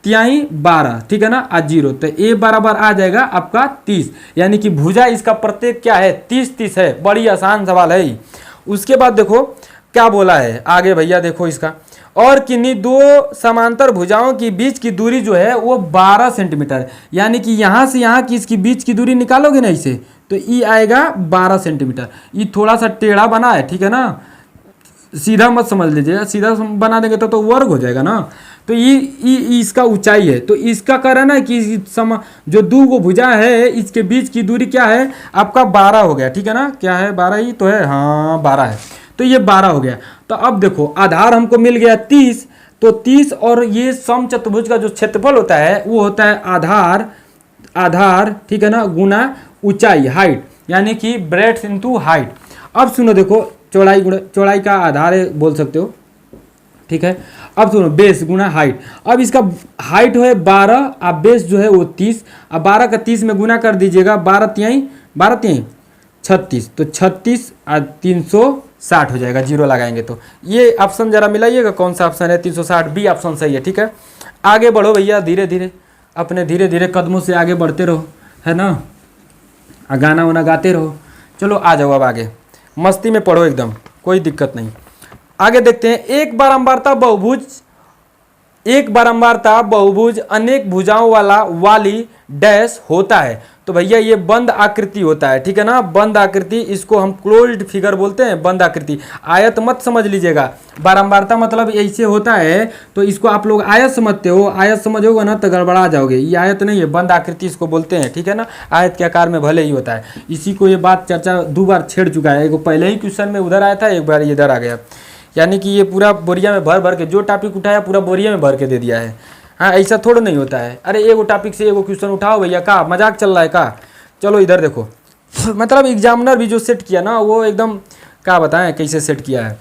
तिहाई 12, ठीक है ना, आज 0 तो ए बराबर आ जाएगा आपका 30। यानी कि भुजा इसका प्रत्येक क्या है, 30 है। बड़ी आसान सवाल है। उसके बाद देखो क्या बोला है आगे भैया, देखो इसका, और किन्हीं दो समांतर भुजाओं की बीच की दूरी जो है वो 12 सेंटीमीटर। यानी कि यहाँ से यहाँ की इसकी बीच की दूरी निकालोगे ना इसे, तो ये आएगा 12 सेंटीमीटर। ये थोड़ा सा टेढ़ा बना है, ठीक है ना, सीधा मत समझ लीजिएगा, सीधा बना देंगे तो वर्ग हो जाएगा ना। तो ये इसका ऊंचाई है। तो इसका कह रहा है ना कि जो दो गो भुजा है इसके बीच की दूरी क्या है आपका 12 हो गया, ठीक है ना। क्या है, 12 ही तो है, हाँ 12 है। तो ये 12 हो गया। तो अब देखो आधार हमको मिल गया 30, तो 30 और ये समचतुर्भुज का जो क्षेत्रफल होता है वो होता है आधार, ठीक है ना, गुना ऊंचाई, हाइट, यानी कि ब्रेड्थ इनटू हाइट। अब सुनो देखो, चौड़ाई का आधार है बोल सकते हो, ठीक है। अब सुनो, बेस गुना हाइट। अब इसका हाइट है 12, अब बेस जो है वो 30। अब 12 का 30 में गुना कर दीजिएगा, 12 तिहाई 36, तो 36 और 360 हो जाएगा, 0 लगाएंगे तो। ये ऑप्शन जरा मिलाइएगा कौन सा ऑप्शन है, 360 बी ऑप्शन सही है, ठीक है। आगे बढ़ो भैया, धीरे धीरे अपने धीरे धीरे कदमों से आगे बढ़ते रहो, है ना, गाना वाना गाते रहो। चलो आ जाओ अब आगे, मस्ती में पढ़ो एकदम, कोई दिक्कत नहीं। आगे देखते हैं, एक बारंबारता बहुभुज अनेक भुजाओं वाली डैश होता है। तो भैया ये बंद आकृति होता है, ठीक है ना, बंद आकृति, इसको हम क्लोज्ड फिगर बोलते हैं, बंद आकृति। आयत मत समझ लीजिएगा, बारंबारता मतलब ऐसे होता है, तो इसको आप लोग आयत समझते हो, आयत समझोगे ना तो गड़बड़ा जाओगे। ये आयत नहीं है, बंद आकृति इसको बोलते हैं, ठीक है ना। आयत के आकार में भले ही होता है। इसी को ये बात चर्चा 2 बार छेड़ चुका है, एक पहले ही क्वेश्चन में उधर आया था, एक बार इधर आ गया। यानी कि ये पूरा बोरिया में भर के जो टॉपिक उठाया पूरा बोरिया में भर के दे दिया है। हाँ, ऐसा थोड़ा नहीं होता है। अरे एगो टॉपिक से एगो क्वेश्चन उठाओ भैया, का मजाक चल रहा है का। चलो इधर देखो, मतलब एग्जामिनर भी जो सेट किया ना वो एकदम क्या बताएं कैसे सेट किया है।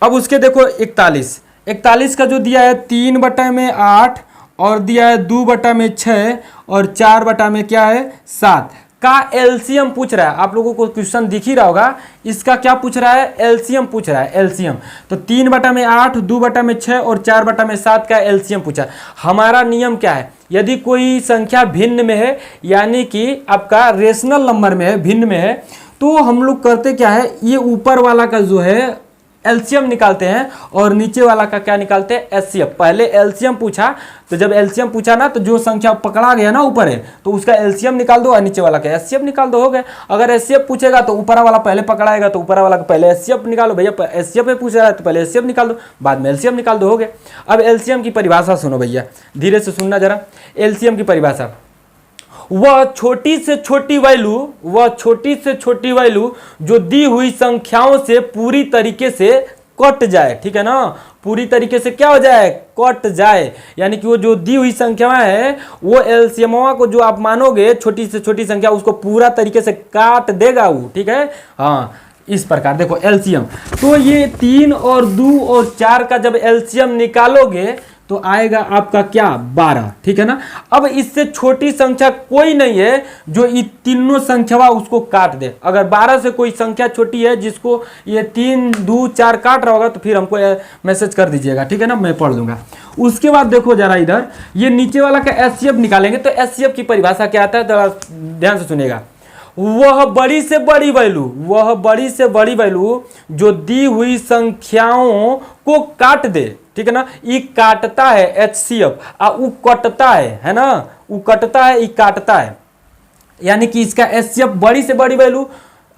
अब उसके देखो 41 का जो दिया है 3/8 और दिया है 2/6 और 4 में क्या है 7 का एलसीएम पूछ रहा है। आप लोगों को क्वेश्चन दिख ही रहा होगा, इसका क्या पूछ रहा है, एलसीएम पूछ रहा है, एलसीएम। तो 3/8 2/6 और 4/7 का एलसीएम पूछा। हमारा नियम क्या है, यदि कोई संख्या भिन्न में है यानी कि आपका रेशनल नंबर में है, भिन्न में है, तो हम लोग करते क्या है, ये ऊपर वाला का जो है एलसीएम निकालते हैं और नीचे वाला का क्या निकालते हैं, एचसीएफ। पहले एलसीएम पूछा, तो जब एलसीएम पूछा ना तो जो संख्या पकड़ा गया ना ऊपर है तो उसका एलसीएम निकाल दो और नीचे वाला का एचसीएफ निकाल दो, हो गया। अगर एचसीएफ पूछेगा तो ऊपर वाला पहले पकड़ाएगा तो ऊपर वाला का पहले एचसीएफ निकालो, भैया एचसीएफ में पूछ रहा है तो पहले एचसीएफ निकाल दो, बाद में एलसीएम निकाल दो, हो गया। अब एलसीएम की परिभाषा सुनो भैया, धीरे से सुनना जरा। एलसीएम की परिभाषा, वह छोटी से छोटी वैल्यू जो दी हुई संख्याओं से पूरी तरीके से कट जाए, ठीक है ना, पूरी तरीके से क्या हो जाए, कट जाए। यानी कि वो जो दी हुई संख्या है वो एलसीएम को जो आप मानोगे छोटी से छोटी संख्या उसको पूरा तरीके से काट देगा वो, ठीक है। हाँ, इस प्रकार देखो एलसीएम, तो ये 3 और 2 और 4 का जब एलसीएम निकालोगे तो आएगा आपका क्या, 12, ठीक है ना। अब इससे छोटी संख्या कोई नहीं है जो ये तीनों संख्या उसको काट दे। अगर 12 से कोई संख्या छोटी है जिसको ये 3 2 4 काट रहा होगा तो फिर हमको मैसेज कर दीजिएगा, ठीक है ना, मैं पढ़ लूंगा। उसके बाद देखो जरा इधर, ये नीचे वाला का एचसीएफ निकालेंगे तो एचसीएफ की परिभाषा क्या आता है, ध्यान से सुनिएगा। वह बड़ी से बड़ी वैल्यू जो दी हुई संख्याओं को काट दे, ठीक है ना। ई काटता है एचसीएफ, उ कटता है ना, उ कटता है, ई काटता है। यानी कि इसका एचसीएफ बड़ी से बड़ी वैल्यू,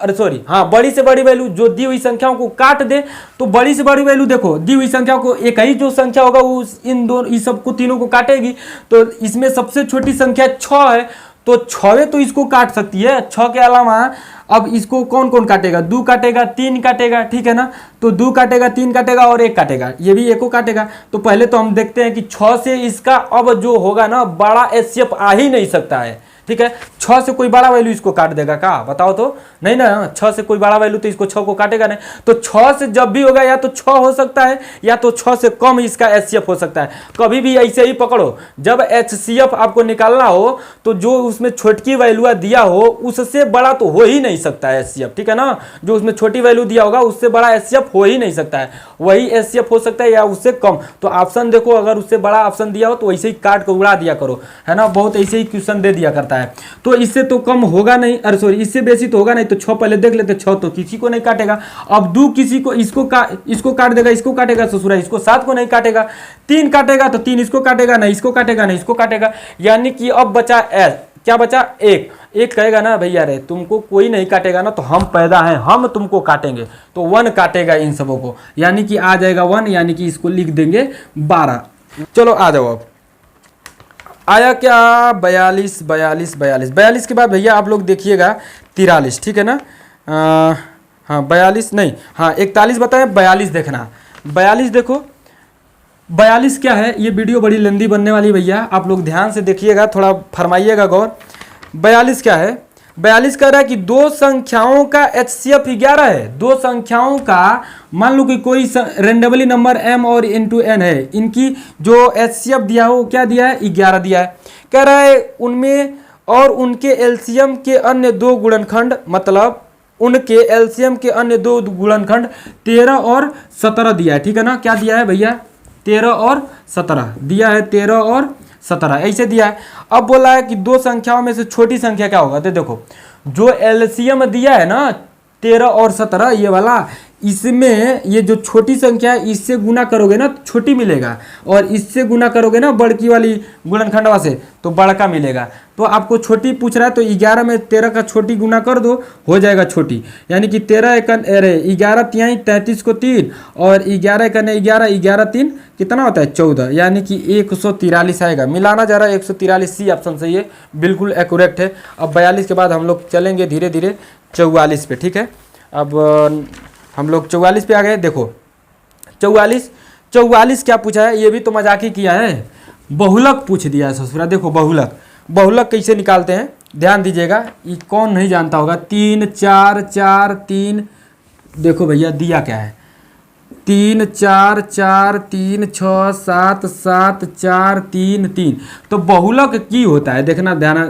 बड़ी से बड़ी वैल्यू जो दी हुई संख्याओं को काट दे। तो बड़ी से बड़ी वैल्यू देखो, दी हुई संख्याओं को एक ही जो संख्या होगा वो इन दोनों इस सबको तीनों को काटेगी। तो इसमें सबसे छोटी संख्या 6 है तो 6 तो इसको काट सकती है, 6 के अलावा अब इसको कौन कौन काटेगा, 2 काटेगा, 3 काटेगा, ठीक है ना। तो 2 काटेगा, 3 काटेगा और 1 काटेगा, ये भी 1 को काटेगा। तो पहले तो हम देखते हैं कि 6 से इसका अब जो होगा ना बड़ा एचसीएफ आ ही नहीं सकता है, ठीक है। 6 से कोई बड़ा वैल्यू इसको काट देगा क्या, बताओ तो, नहीं ना। 6 से कोई बड़ा वैल्यू तो इसको 6 को काटेगा नहीं। तो 6 से जब भी होगा या तो 6 हो सकता है या तो 6 से कम इसका एचसीएफ हो सकता है। कभी भी ऐसे ही पकड़ो, जब एचसीएफ आपको निकालना हो तो जो उसमें छोटी वैल्यू दिया हो उससे बड़ा तो हो ही नहीं सकता है एचसीएफ, ठीक है ना। जो उसमें छोटी वैल्यू दिया होगा उससे बड़ा एचसीएफ हो ही नहीं सकता है, वही एचसीएफ हो सकता है या उससे कम। तो ऑप्शन देखो, अगर उससे बड़ा ऑप्शन दिया हो तो वैसे ही काट के उड़ा दिया करो, है ना। बहुत ऐसे ही क्वेश्चन दे दिया करता है। तो इससे तो कम होगा नहीं, अरे सॉरी इससे बेसी तो होगा नहीं। तो 6 पहले देख लेते, 6 तो किसी को नहीं काटेगा। अब 2 किसी को इसको काट देगा, इसको काटेगा ससुरा, इसको 7 को नहीं काटेगा। 3 काटेगा तो 3 इसको काटेगा, नहीं इसको काटेगा, नहीं इसको काटेगा। यानी कि अब बचा क्या बचा, 1 कहेगा ना भैया रे तुमको कोई नहीं काटेगा ना तो हम पैदा हैं, हम तुमको काटेंगे। तो 1 काटेगा इन सबों को, यानी कि आ जाएगा 1, यानी कि इसको लिख देंगे 12। चलो आ जाओ, अब आया क्या, 42 के बाद भैया आप लोग देखिएगा 43, ठीक है ना। हाँ 42 नहीं, हाँ 41 बताएं, 42 देखना। 42 देखो, 42 क्या है, ये वीडियो बड़ी लंबी बनने वाली भैया, आप लोग ध्यान से देखिएगा, थोड़ा फरमाइएगा गौर। 42 क्या है, 42 कह रहा है कि दो संख्याओं का एचसीएफ 11 है। दो संख्याओं का, मान लो कि कोई रेंडमली नंबर m और इंटू n है, इनकी जो एचसीएफ दिया हो क्या दिया है, 11 दिया है। कह रहा है उनमें और उनके एलसीएम के अन्य 2 गुणनखंड, मतलब उनके एलसीएम के अन्य 2 गुणनखंड 13 और 17 दिया है, ठीक है ना। क्या दिया है भैया, 13 और 17 दिया है, 13 और 17 ऐसे दिया है। अब बोला है कि 2 संख्याओं में से छोटी संख्या क्या होगा। तो देखो जो एलसीएम दिया है ना 13 और 17 ये वाला, इसमें ये जो छोटी संख्या है इससे गुना करोगे ना तो छोटी मिलेगा, और इससे गुना करोगे ना बड़की वाली गुणनखंडवा से तो बड़का मिलेगा। तो आपको छोटी पूछ रहा है तो 11 में 13 का छोटी गुना कर दो, हो जाएगा छोटी। यानी कि 13 एकन 11 तिहाई 33 को 3 और 11 एकन 11, 11 3 कितना होता है 14, यानी कि 143 आएगा। मिलाना जरा 143, सी ऑप्शन से ये बिल्कुल एक्यूरेट है। अब 42 के बाद हम लोग चलेंगे धीरे धीरे 44 पे, ठीक है। अब हम लोग 44 पे आ गए। देखो 44 क्या पूछा है, ये भी तो मजाक ही किया है, बहुलक पूछ दिया है ससुरा। देखो बहुलक कैसे निकालते हैं, ध्यान दीजिएगा, ये कौन नहीं जानता होगा, 3 4 4 3। देखो भैया दिया क्या है, 3 4 4 3 6 7 7 4 3 3। तो बहुलक की होता है, देखना ध्यान,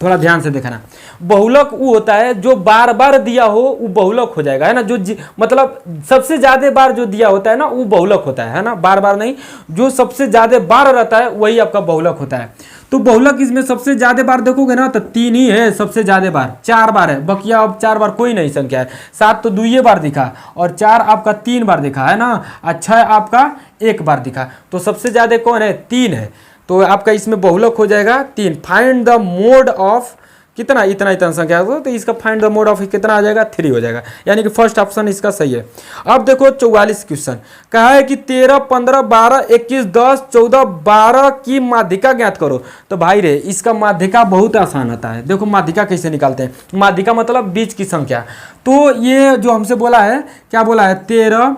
थोड़ा ध्यान से देखना। बहुलक वो होता है जो बार बार दिया हो वो बहुलक हो जाएगा, है ना। जो मतलब सबसे ज्यादा बार जो दिया होता है ना वो बहुलक होता है ना, बार बार नहीं, जो सबसे ज्यादा बार रहता है वही आपका बहुलक होता है। तो बहुलक इसमें सबसे ज्यादा बार देखोगे ना तो 3 ही है सबसे ज्यादा बार, 4 बार है, बकिया अब 4 बार कोई नहीं संख्या है। 7 तो 2 बार दिखा और 4 आपका 3 बार दिखा, है ना। 6 आपका 1 बार दिखा, तो सबसे ज्यादा कौन है, 3 है। तो आपका इसमें बहुलक हो जाएगा 3। फाइंड द मोड ऑफ कितना, इतना इतना संख्या हो, तो इसका फाइंड द मोड ऑफ कितना आ जाएगा, 3 हो जाएगा, यानी कि फर्स्ट ऑप्शन इसका सही है। अब देखो 44 क्वेश्चन कहा है कि 13 15 12 21 10 14 12 की माध्यिका ज्ञात करो। तो भाई रे इसका माध्यिका बहुत आसान होता है। देखो माध्यिका कैसे निकालते हैं, माध्यिका मतलब बीच की संख्या। तो ये जो हमसे बोला है, क्या बोला है, 13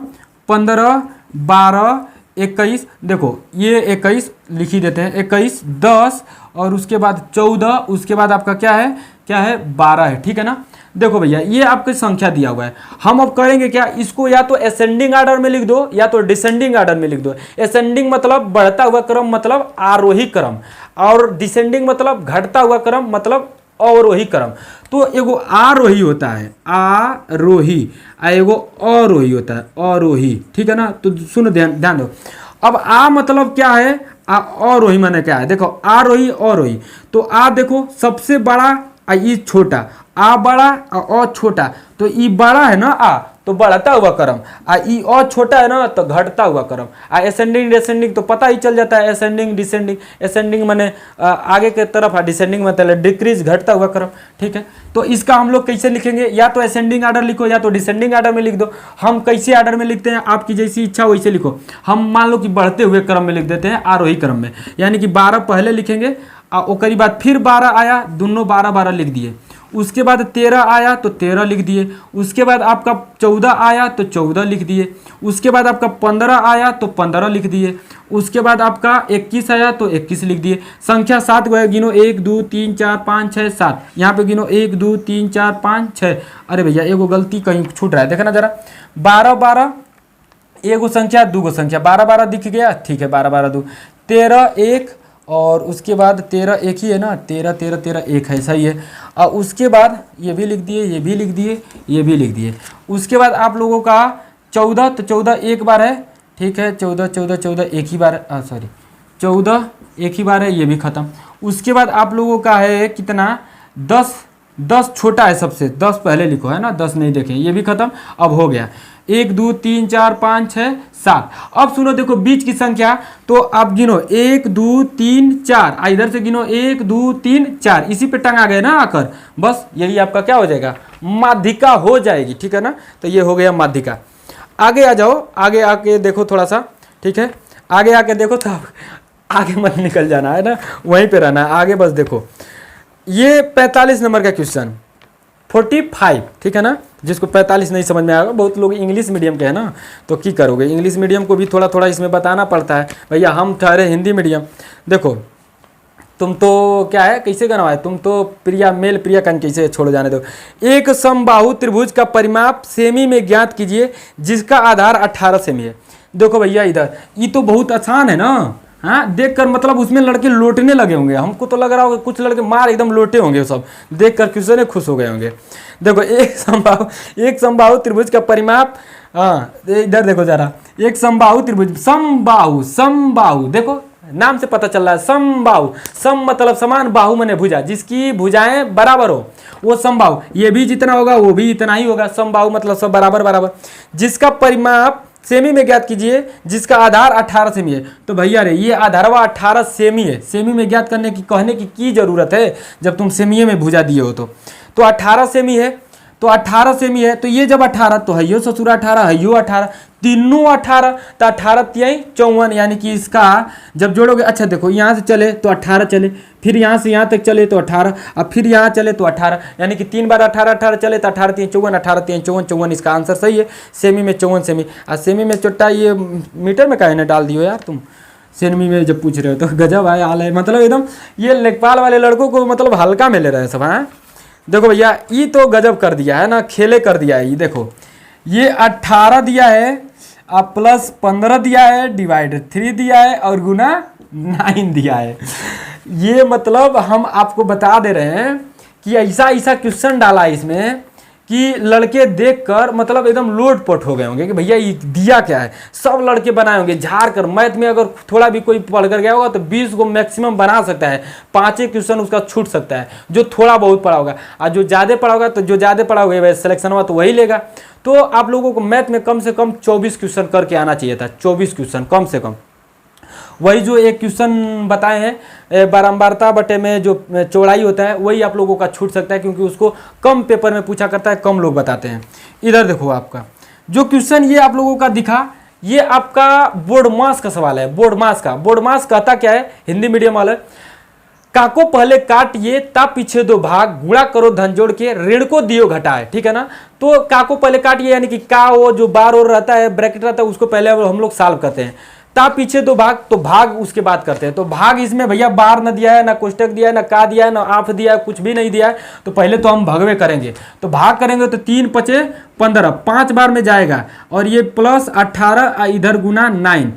15 12 21, देखो ये 21 लिख ही देते हैं, 21 10 और उसके बाद 14, उसके बाद आपका क्या है 12 है, ठीक है ना। देखो भैया ये आपकी संख्या दिया हुआ है, हम अब करेंगे क्या, इसको या तो असेंडिंग ऑर्डर में लिख दो या तो डिसेंडिंग ऑर्डर में लिख दो। असेंडिंग मतलब बढ़ता हुआ क्रम मतलब आरोही क्रम, और डिसेंडिंग मतलब घटता हुआ क्रम मतलब अवरोही क्रम। तो एगो आरोही होता है आरोही, एगो अवरोही होता है अवरोही, ठीक है ना। तो सुनो ध्यान दो। अब आ मतलब क्या है, अवरोही माने क्या है, देखो आरोही अवरोही। तो आ देखो सबसे बड़ा, ई छोटा, आ बड़ा अ छोटा, तो ई बड़ा है ना आ, तो बढ़ता हुआ क्रम, ई अ छोटा है ना तो घटता हुआ क्रम। असेंडिंग डिसेंडिंग तो पता ही चल जाता है, असेंडिंग डिसेंडिंग, असेंडिंग माने आगे के तरफ, डिसेंडिंग मतलब डिक्रीज घटता हुआ क्रम, ठीक है। तो इसका हम लोग कैसे लिखेंगे, या तो असेंडिंग ऑर्डर लिखो या तो डिसेंडिंग ऑर्डर में लिख दो। हम कैसे ऑर्डर में लिखते हैं, आपकी जैसी इच्छा वैसे लिखो। हम मान लो कि बढ़ते हुए क्रम में लिख देते हैं, आरोही क्रम में, यानी कि 12 पहले लिखेंगे, और बाद फिर 12 आया, दोनों 12 12 लिख दिए। उसके बाद 13 आया तो 13 लिख दिए। उसके बाद आपका 14 आया तो 14 लिख दिए। उसके बाद आपका 15 आया तो 15 लिख दिए। उसके बाद आपका 21 आया तो 21 लिख दिए। संख्या 7 गए, गिनो 1 2 3 4 5 6 7। यहाँ पे गिनो 1 2 3 4 5 6। अरे भैया एगो गलती कहीं छूट रहा है, देखना जरा। 12 12 एगो संख्या दूगो संख्या, 12 12 दिख गया, ठीक है, 12 12 2 13 1, और उसके बाद 13 एक ही है ना, 13 13 13 1 है, सही है। और उसके बाद ये भी लिख दिए, ये भी लिख दिए, ये भी लिख दिए। उसके बाद आप लोगों का 14, तो 14 एक बार है, ठीक है, 14 14 14 एक ही बार, सॉरी 14 एक ही बार है, ये भी खत्म। उसके बाद आप लोगों का है कितना, 10 10 छोटा है सबसे, 10 पहले लिखो, है ना, 10 नहीं देखें, ये भी खत्म। अब हो गया 1 2 3 4 5 6 7। अब सुनो देखो बीच की संख्या, तो आप गिनो 1 2 3 4, इधर से गिनो 1 2 3 4, इसी पे टंगा गए ना आकर, बस यही आपका क्या हो जाएगा, माध्यिका हो जाएगी, ठीक है ना। तो ये हो गया माध्यिका। आगे आ जाओ, आगे आके देखो थोड़ा सा, ठीक है, आगे आके देखो, तो आगे मत निकल जाना है ना, वहीं पे रहना है, आगे बस देखो। ये 45 नंबर का क्वेश्चन 45, ठीक है ना। जिसको 45 नहीं समझ में आएगा, बहुत लोग इंग्लिश मीडियम के हैं ना, तो क्या करोगे, इंग्लिश मीडियम को भी थोड़ा थोड़ा इसमें बताना पड़ता है। भैया हम ठहरे हिंदी मीडियम। देखो तुम तो क्या है, कैसे गनवाए, तुम तो प्रिया मेल प्रिया कन कैसे छोड़ जाने दो। एक समबाहु त्रिभुज का परिमाप सेमी में ज्ञात कीजिए जिसका आधार 18 सेमी है। देखो भैया इधर ये तो बहुत आसान है ना, हाँ देख कर, मतलब उसमें लड़के लोटने लगे होंगे, हमको तो लग रहा होगा कुछ लड़के मार एकदम लोटे होंगे, सब देख कर किसी खुश हो गए होंगे। देखो एक समबाहु त्रिभुज का परिमाप, हाँ इधर देखो जरा, एक समबाहु त्रिभुज, समबाहु देखो नाम से पता चल रहा है, समबाहु, सम मतलब समान, बाहु माने भुजा, जिसकी भुजाएं बराबर हो वो समबाहु, ये भी जितना होगा वो भी इतना ही होगा, समबाहु मतलब सब बराबर बराबर। जिसका परिमाप सेमी में ज्ञात कीजिए जिसका आधार 18 सेमी है। तो भैया रे ये आधारवा 18 सेमी है, सेमी में ज्ञात करने की कहने की जरूरत है जब तुम सेमी में भुजा दिए हो। तो 18 सेमी है, तो 18 सेमी है, तो ये जब 18 तो हयो ससुरा 18, हयो 18, तीनों 18, तो 18 तिहाई 54, यानी कि इसका जब जोड़ोगे, अच्छा देखो यहाँ से चले तो 18 चले, फिर यहाँ से यहाँ तक चले तो 18, अब फिर यहाँ चले तो 18, यानी कि 3 बार 18 18 चले तो 18 3 54, 18 3 54 54, इसका आंसर सही है। सेमी में 54 सेमी, और सेमी में चोट्टा ये मीटर में काहे ना डाल दियो यार तुम, सेनमी में जब पूछ रहे हो तो गजब है हाल है, मतलब एकदम ये लेखपाल वाले लड़कों को मतलब हल्का में ले रहे हैं सब। हाँ देखो भैया ये तो गजब कर दिया है ना, खेले कर दिया है। ये देखो ये 18 दिया है, अब प्लस 15 दिया है, डिवाइड 3 दिया है और गुना 9 दिया है। ये मतलब हम आपको बता दे रहे हैं कि ऐसा ऐसा क्वेश्चन डाला है इसमें कि लड़के देखकर मतलब एकदम लोटपोट हो गए होंगे कि भैया ये दिया क्या है। सब लड़के बनाए होंगे झाड़ कर। मैथ में अगर थोड़ा भी कोई पढ़ कर गया होगा तो 20 को मैक्सिमम बना सकता है, 5 क्वेश्चन उसका छूट सकता है जो थोड़ा बहुत पढ़ा होगा। और जो ज़्यादा पढ़ा होगा तो जो ज़्यादा पढ़ा होगा सिलेक्शन हुआ तो वही लेगा। तो आप लोगों को मैथ में कम से कम 24 क्वेश्चन करके आना चाहिए था, 24 क्वेश्चन कम से कम। वही जो एक क्वेश्चन बताए हैं बारंबारता बटे में जो चौड़ाई होता है वही आप लोगों का छूट सकता है, क्योंकि उसको कम पेपर में पूछा करता है, कम लोग बताते हैं। इधर देखो आपका जो क्वेश्चन ये आप लोगों का दिखा, ये आपका बोर्ड मास का सवाल है। बोर्ड मास कहता क्या है, हिंदी मीडियम वाले, काको पहले काटिए ता पीछे दो भाग, गुणा करो धन जोड़ के, ऋण को दियो घटाए। ठीक है ना, तो काको पहले काटिए यानी कि का वो जो बार और रहता है ब्रैकेट रहता है उसको पहले हम लोग सॉल्व करते हैं। ता पीछे दो भाग, तो भाग उसके बाद करते हैं। तो भाग इसमें भैया बार न दिया है, ना कोष्टक दिया है, ना का दिया है, ना आफ दिया है, कुछ भी नहीं दिया है। तो पहले तो हम भगवे करेंगे। तो भाग करेंगे तो 3 पचे 15, 5 बार में जाएगा और ये प्लस 18 इधर गुना 9।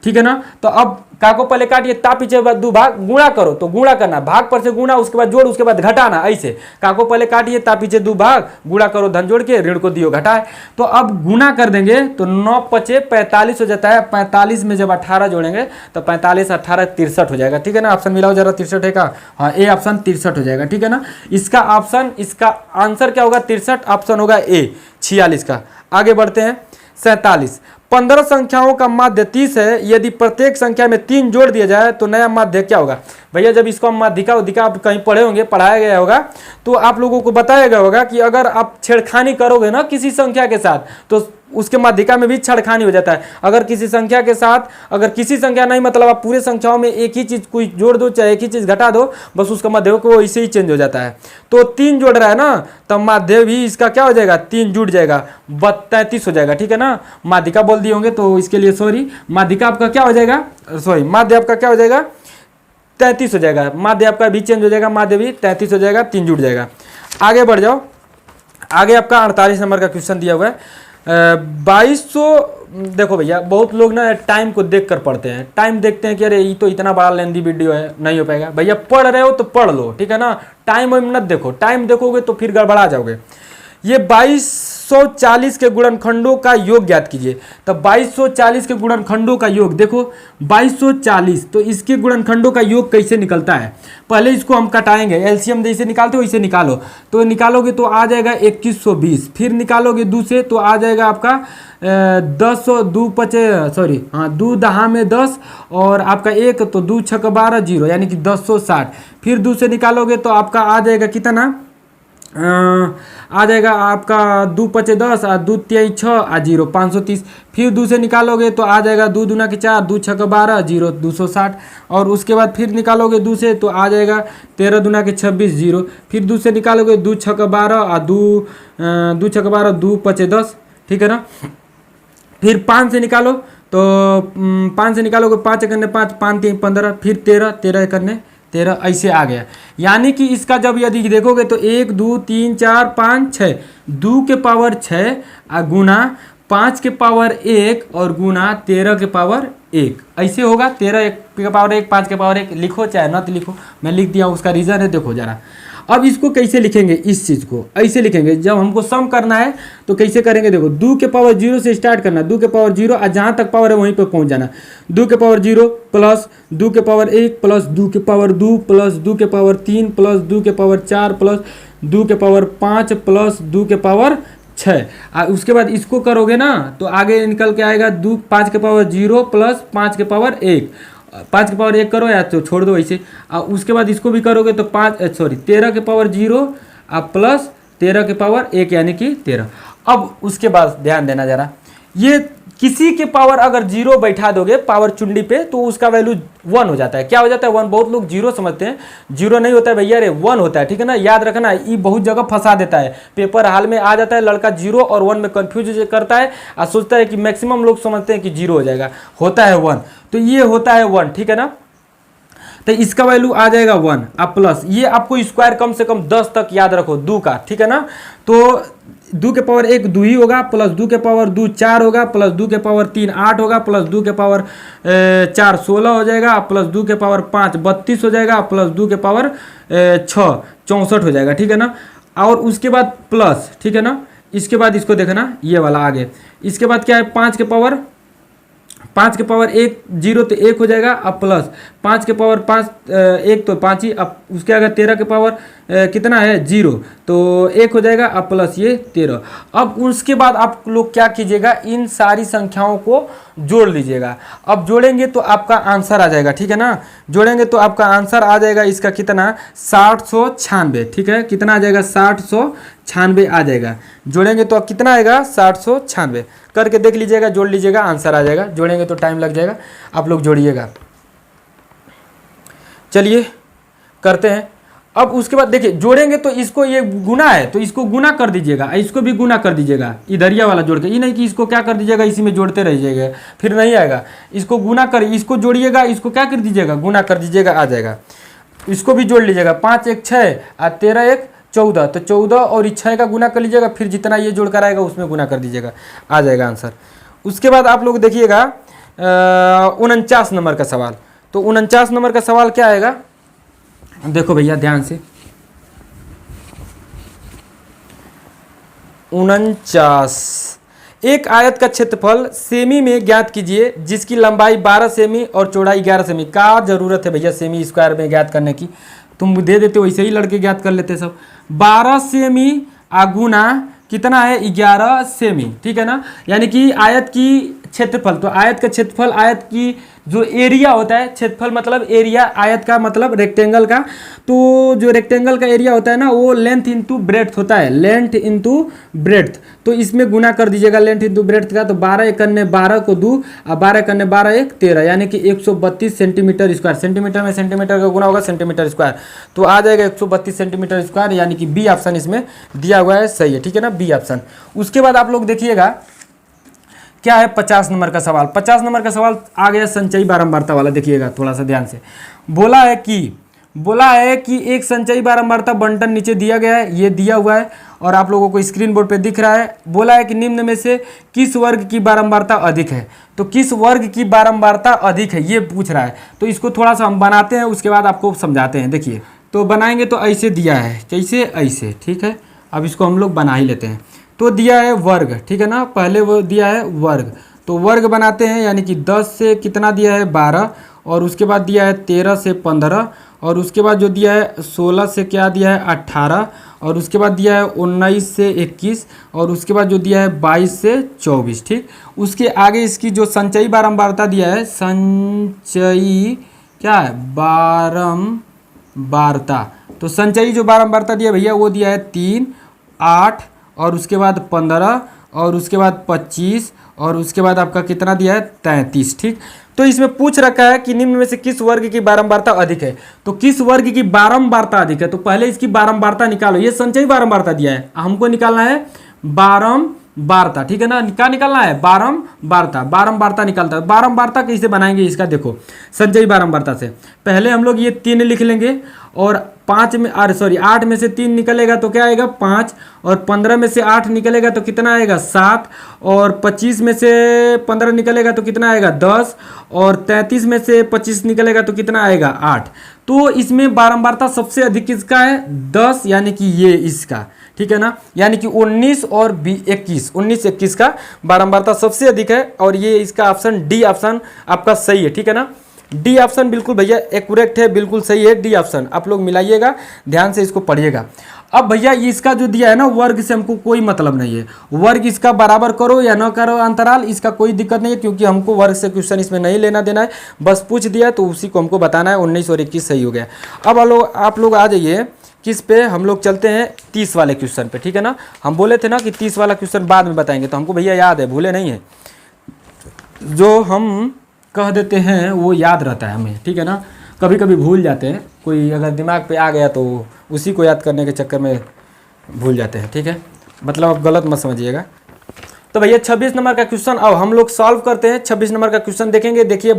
ठीक है ना, तो अब का को पहले काटिए ता पीछे दो भाग, गुणा करो तो गुणा करना, भाग पर से गुणा, उसके बाद जोड़, उसके बाद घटाना। ऐसे का को पहले काटिए ता पीछे दो भाग, गुणा करो धन जोड़ के, ऋण को दियो घटाए। तो अब गुणा कर देंगे तो 9 पचे 45 हो जाता है। 45 में जब 18 जोड़ेंगे तो 45 18 63 हो जाएगा। ठीक है ना, ऑप्शन मिलाओ जरा 63 है का, हाँ ए ऑप्शन 63 हो जाएगा। ठीक है ना, इसका ऑप्शन, इसका आंसर क्या होगा 63, ऑप्शन होगा ए 46 का। आगे बढ़ते हैं 47। 15 संख्याओं का माध्य 30 है, यदि प्रत्येक संख्या में 3 जोड़ दिया जाए तो नया माध्य क्या होगा। भैया जब इसको हम माध्यिका उदिका आप कहीं पढ़े होंगे, पढ़ाया गया होगा तो आप लोगों को बताया गया होगा कि अगर आप छेड़खानी करोगे ना किसी संख्या के साथ तो उसके माध्यिका में भी छेड़खानी हो जाता है। अगर किसी संख्या के साथ, अगर किसी संख्या नहीं मतलब आप पूरे संख्याओं में एक ही चीज कोई जोड़ दो चाहे एक ही चीज घटा दो, बस उसका माध्य को ऐसे ही चेंज हो जाता है। तो 3 जोड़ रहा है ना, तब माध्य भी इसका क्या हो जाएगा 3 जुड़ जाएगा, 33 हो जाएगा। ठीक है ना, माध्यिका बोल दिए होंगे तो इसके लिए सॉरी। माध्यिका आपका क्या हो जाएगा, सॉरी माध्य आपका क्या हो जाएगा 33 हो जाएगा। माध्य आपका भी चेंज हो जाएगा, माध्य भी 33 हो जाएगा, 3 जुड़ जाएगा। आगे बढ़ जाओ, आगे आपका 48 नंबर का क्वेश्चन दिया हुआ है 2200। देखो भैया बहुत लोग ना टाइम को देख कर पढ़ते हैं, टाइम देखते हैं कि अरे ये तो इतना बड़ा लेंदी वीडियो है, नहीं हो पाएगा। भैया पढ़ रहे हो तो पढ़ लो, ठीक है ना, टाइम मत देखो, टाइम देखोगे तो फिर गड़बड़ा जाओगे। ये 2240 के गुणनखंडों का योग ज्ञात कीजिए। तो 2240 के गुणनखंडों का योग देखो 2240, तो इसके गुणनखंडों का योग कैसे निकलता है, पहले इसको हम कटाएंगे। एलसीएम जैसे निकालते हो वैसे निकालो, तो निकालोगे तो आ जाएगा 2120, फिर निकालोगे 2 से तो आ जाएगा आपका 10 2 पचे सॉरी हाँ 2 दहा में 10 और आपका 1 तो 2 6 12 0 यानी कि 1060। फिर 2 से निकालोगे तो आपका आ जाएगा कितना, आ जाएगा आपका 2 पचे 10 और 2 तिहाई 6 और 0 530। फिर 2 से निकालोगे तो आ जाएगा 2 दूना के 4 2 6 12 0 260। और उसके बाद फिर निकालोगे 2 से तो आ जाएगा 13 दूना के 26 0। फिर 2 से निकालोगे 2 6 12 और 2 6 12 2 पचे 10। ठीक है ना, फिर 5 से निकालो तो 5 से निकालोगे 5 करने 5 5 3 15, फिर 13 13 करने 13, ऐसे आ गया। यानी कि इसका जब यदि देखोगे तो 1 2 3 4 5 6, 2 के पावर 6 गुना 5 के पावर 1 और गुना 13 के पावर 1, ऐसे होगा। 13 के पावर 1 5 के पावर 1 लिखो चाहे न लिखो, मैं लिख दिया, उसका रीज़न है देखो जरा। अब इसको कैसे लिखेंगे, इस चीज़ को ऐसे लिखेंगे, जब हमको सम करना है तो कैसे करेंगे देखो 2 के पावर 0 से स्टार्ट करना, 2 के पावर 0 और जहाँ तक पावर है वहीं पर पहुँच जाना। 2 के पावर 0 प्लस 2 के पावर 1 प्लस 2 के पावर 2 प्लस 2 के पावर 3 प्लस 2 के पावर 4 प्लस 2 के पावर 5 प्लस 2 के पावर 6। उसके बाद इसको करोगे ना तो आगे निकल के आएगा 2 5 के पावर 0 प्लस 5 के पावर 1, 5 के पावर 1 करो या तो छोड़ दो ऐसे। उसके बाद इसको भी करोगे तो 13 के पावर 0 प्लस 13 के पावर 1 यानी कि 13। अब उसके बाद ध्यान देना जरा, ये किसी के पावर अगर 0 बैठा दोगे पावर चुंडी पे तो उसका वैल्यू 1 हो जाता है। क्या हो जाता है 1? बहुत लोग 0 समझते हैं, 0 नहीं होता है भैया रे, 1 होता है, ठीक है ना। याद रखना, ये बहुत जगह फंसा देता है, पेपर हाल में आ जाता है, लड़का 0 और 1 में कंफ्यूज करता है और सोचता है कि मैक्सिमम लोग समझते हैं कि 0 हो जाएगा, होता है 1। तो ये होता है 1, ठीक है ना। तो इसका वैल्यू आ जाएगा 1 अब प्लस ये आपको स्क्वायर कम से कम 10 तक याद रखो, 2 का, ठीक है ना। तो 2 के पावर 1 2 ही होगा, प्लस 2 के पावर 2 4 होगा, प्लस 2 के पावर 3 8 होगा, प्लस 2 के पावर 4 16 हो जाएगा, प्लस 2 के पावर 5 32 हो जाएगा, प्लस 2 के पावर 6 64 हो जाएगा, ठीक है ना। और उसके बाद प्लस, ठीक है ना, इसके बाद इसको देखना ये वाला आगे, इसके बाद क्या है 5 के पावर 1 0 तो 1 हो जाएगा, अब प्लस 5 के पावर 5 1 तो 5 ही, अब उसके आगे 13 के पावर कितना है 0 तो 1 हो जाएगा, अब प्लस ये 13। अब उसके बाद आप लोग क्या कीजिएगा, इन सारी संख्याओं को जोड़ लीजिएगा। अब जोड़ेंगे तो आपका आंसर आ जाएगा, ठीक है ना। जोड़ेंगे तो आपका आंसर आ जाएगा इसका कितना 6096, ठीक है। कितना आ जाएगा 6096 आ जाएगा। जोड़ेंगे तो कितना आएगा 6096, करके देख लीजिएगा, जोड़ लीजिएगा, आंसर आ जाएगा। जोड़ेंगे तो टाइम लग जाएगा, आप लोग जोड़िएगा। चलिए करते हैं। अब उसके बाद देखिए जोड़ेंगे तो इसको ये गुना है तो इसको गुना कर दीजिएगा, इसको भी गुना कर दीजिएगा, इधरिया वाला जोड़ के, ये नहीं कि इसको क्या कर दीजिएगा इसी में जोड़ते रहिएगा फिर नहीं आएगा। इसको गुना कर, इसको जोड़िएगा, इसको क्या कर दीजिएगा गुना कर दीजिएगा, आ जाएगा। इसको भी जोड़ लीजिएगा, 5 1 6 और 13 1 14, तो 14 और 6 का गुना कर लीजिएगा, फिर जितना ये जोड़ कर आएगा उसमें गुना कर दीजिएगा, आ जाएगा आंसर। उसके बाद आप लोग देखिएगा 49 नंबर का सवाल। तो 49 नंबर का सवाल क्या आएगा, देखो भैया ध्यान से, 49 एक आयत का क्षेत्रफल सेमी में ज्ञात कीजिए जिसकी लंबाई 12 सेमी और चौड़ाई 11 सेमी। का जरूरत है भैया सेमी स्क्वायर में ज्ञात करने की, तुम दे देते हो वैसे ही लड़के ज्ञात कर लेते सब। 12 सेमी गुना कितना है 11 सेमी, ठीक है ना। यानी कि आयत की क्षेत्रफल, तो आयत का क्षेत्रफल, आयत की जो एरिया होता है, क्षेत्रफल मतलब एरिया, आयत का मतलब रेक्टेंगल का, तो जो रेक्टेंगल का एरिया होता है ना वो लेंथ इंटू ब्रेड्थ होता है, लेंथ इंटू ब्रेड्थ। तो इसमें गुना कर दीजिएगा लेंथ इंटू ब्रेड्थ का, तो 12 1 12 को 2 और 12 1 12 1 13, यानी कि 132 सेंटीमीटर स्क्वायर। सेंटीमीटर में सेंटीमीटर का गुना होगा सेंटीमीटर स्क्वायर, तो आ जाएगा 132 सेंटीमीटर स्क्वायर, यानी कि बी ऑप्शन इसमें दिया हुआ है, सही है, ठीक है ना, बी ऑप्शन। उसके बाद आप लोग देखिएगा क्या है 50 नंबर का सवाल। 50 नंबर का सवाल आ गया संचयी बारंबारता वाला, देखिएगा थोड़ा सा ध्यान से। बोला है कि एक संचयी बारंबारता बंटन नीचे दिया गया है, ये दिया हुआ है और आप लोगों को स्क्रीन बोर्ड पे दिख रहा है। बोला है कि निम्न में से किस वर्ग की बारंबारता अधिक है, तो किस वर्ग की बारंबारता अधिक है ये पूछ रहा है। तो इसको थोड़ा सा हम बनाते हैं, उसके बाद आपको समझाते हैं। देखिए तो बनाएंगे तो ऐसे दिया है, कैसे ऐसे, ठीक है। अब इसको हम लोग बना ही लेते हैं। तो दिया है वर्ग, ठीक है ना, पहले वो दिया है वर्ग, तो वर्ग बनाते हैं, यानी कि 10 से कितना दिया है 12, और उसके बाद दिया है 13 से 15, और उसके बाद जो दिया है 16 से क्या दिया है 18, और उसके बाद दिया है 19 से 21, और उसके बाद जो दिया है 22 से 24, ठीक। उसके आगे इसकी जो संचयी बारंबारता दिया है, संचयी क्या है बारंबारता, तो संचयी जो बारंबारता दिया भैया वो दिया है 3 8 और उसके बाद 15 और उसके बाद 25 और उसके बाद आपका कितना दिया है 33, ठीक। तो इसमें पूछ रखा है कि निम्न में से किस वर्ग की बारंबारता अधिक है, तो किस वर्ग की बारंबारता अधिक है, तो पहले इसकी बारंबारता निकालो। ये संचयी बारंबारता दिया है, हमको निकालना है बारंबारता, ठीक है ना। क्या निकालना है बारंबारता निकालता है। बारंबारता कैसे बनाएंगे इसका, देखो संचयी बारंबारता से पहले हम लोग ये 3 लिख लेंगे, और 8 में से 3 निकलेगा तो क्या आएगा 5, और 15 में से 8 निकलेगा तो कितना आएगा 7, और 25 में से 15 निकलेगा तो कितना आएगा 10, और 33 में से 25 निकलेगा तो कितना आएगा 8। तो इसमें बारंबारता सबसे अधिक किसका है 10, यानी कि ये इसका, ठीक है ना, यानी कि 19 और 21 का बारंबारता सबसे अधिक है, और ये इसका ऑप्शन डी ऑप्शन आपका सही है, ठीक है ना। डी ऑप्शन बिल्कुल भैया एक्यूरेट है, बिल्कुल सही है डी ऑप्शन। आप लोग मिलाइएगा, ध्यान से इसको पढ़िएगा। अब भैया इसका जो दिया है ना वर्ग से हमको कोई मतलब नहीं है, वर्ग इसका बराबर करो या ना करो अंतराल, इसका कोई दिक्कत नहीं है, क्योंकि हमको वर्ग से क्वेश्चन इसमें नहीं लेना देना है, बस पूछ दिया तो उसी को हमको बताना है। 19 और 21 सही हो गया। अब आप लोग आ जाइए किस पे हम लोग चलते हैं 30 वाले क्वेश्चन पे, ठीक है ना। हम बोले थे ना कि 30 वाला क्वेश्चन बाद में बताएंगे, तो हमको भैया याद है, भूले नहीं है। जो हम कह देते हैं वो याद रहता है हमें, ठीक है ना। कभी कभी भूल जाते हैं, कोई अगर दिमाग पे आ गया तो उसी को याद करने के चक्कर में भूल जाते हैं, ठीक है। मतलब आप गलत मत समझिएगा। तो भैया 26 नंबर का क्वेश्चन अब हम लोग सॉल्व करते हैं। 26 नंबर का क्वेश्चन देखेंगे। देखिए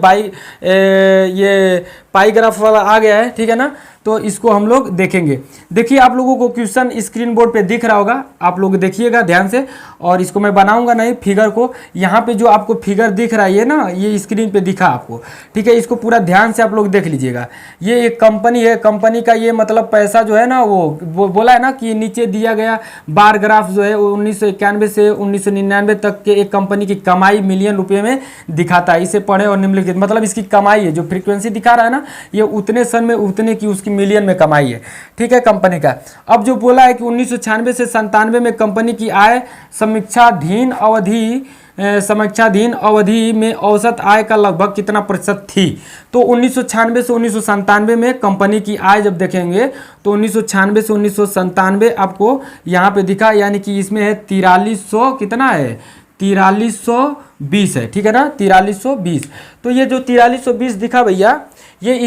ये पाई ग्राफ वाला आ गया है, ठीक है ना। तो इसको हम लोग देखेंगे। देखिए आप लोगों को क्वेश्चन स्क्रीन बोर्ड पे दिख रहा होगा, आप लोग देखिएगा ध्यान से। और इसको मैं बनाऊंगा नहीं फिगर को, यहाँ पे जो आपको फिगर दिख रहा है ना, ये स्क्रीन पे दिखा आपको, ठीक है। इसको पूरा ध्यान से आप लोग देख लीजिएगा। ये एक कंपनी है, कंपनी का ये मतलब पैसा जो है ना वो बोला है ना कि नीचे दिया गया बार ग्राफ जो है 1991 से 1999 तक के एक कंपनी की कमाई मिलियन रुपये में दिखाता है। इसे पढ़े और निम्नलिखित, मतलब इसकी कमाई है, जो फ्रीक्वेंसी दिखा रहा है ना, ये उतने सन में उतने की उसकी मिलियन में कमाई है, ठीक है, कंपनी का। अब जो बोला है कि 1996 से 97 में कंपनी की आय समीक्षाधीन अवधि में औसत आय का लगभग कितना प्रतिशत थी। तो 1996 से 1997 में कंपनी की आय जब देखेंगे तो 1996 से 1997 आपको यहाँ पे दिखा, यानी कि इसमें है 4300 कितना है 4320 है, ठीक है ना, 4320। तो ये जो 4320 दिखा भैया, ये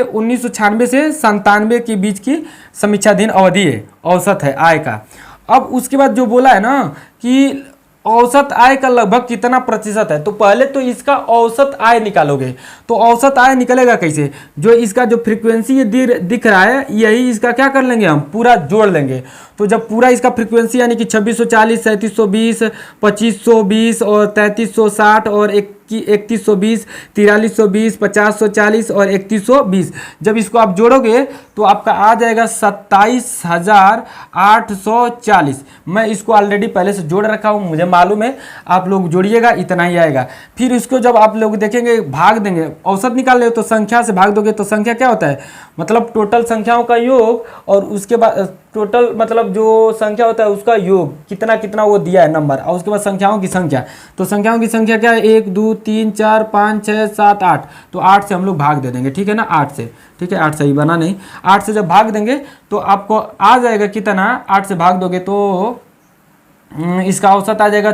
1996 से 97 के बीच की समीक्षाधीन अवधि है, औसत है आय का। अब उसके बाद जो बोला है ना कि औसत आय का लगभग कितना प्रतिशत है, तो पहले तो इसका औसत आय निकालोगे। तो औसत आय निकलेगा कैसे, जो इसका जो फ्रीक्वेंसी ये दिख रहा है, यही इसका क्या कर लेंगे हम, पूरा जोड़ लेंगे। तो जब पूरा इसका फ्रीक्वेंसी यानी कि 2640, 3720, 2520 और 3360 और 3120, 4320, 5040 और 3120, जब इसको आप जोड़ोगे तो आपका आ जाएगा 27,840। मैं इसको ऑलरेडी पहले से जोड़ रखा हूँ, मुझे मालूम है, आप लोग जोड़िएगा, इतना ही आएगा। फिर इसको जब आप लोग देखेंगे, भाग देंगे, औसत निकाल ले तो संख्या से भाग दोगे, तो संख्या क्या होता है, मतलब टोटल संख्याओं का योग, और उसके बाद टोटल मतलब जो संख्या होता है उसका योग, कितना कितना वो दिया है नंबर, और उसके बाद संख्याओं की संख्या। तो संख्याओं की संख्या क्या है, 1 2 3 4 5 6 7 8। तो 8 से हम लोग भाग दे देंगे, ठीक है ना, 8 से, ठीक है, 8 सही बना नहीं, 8 से जब भाग देंगे तो आपको आ जाएगा कितना, 8 से भाग दोगे तो इसका औसत आ जाएगा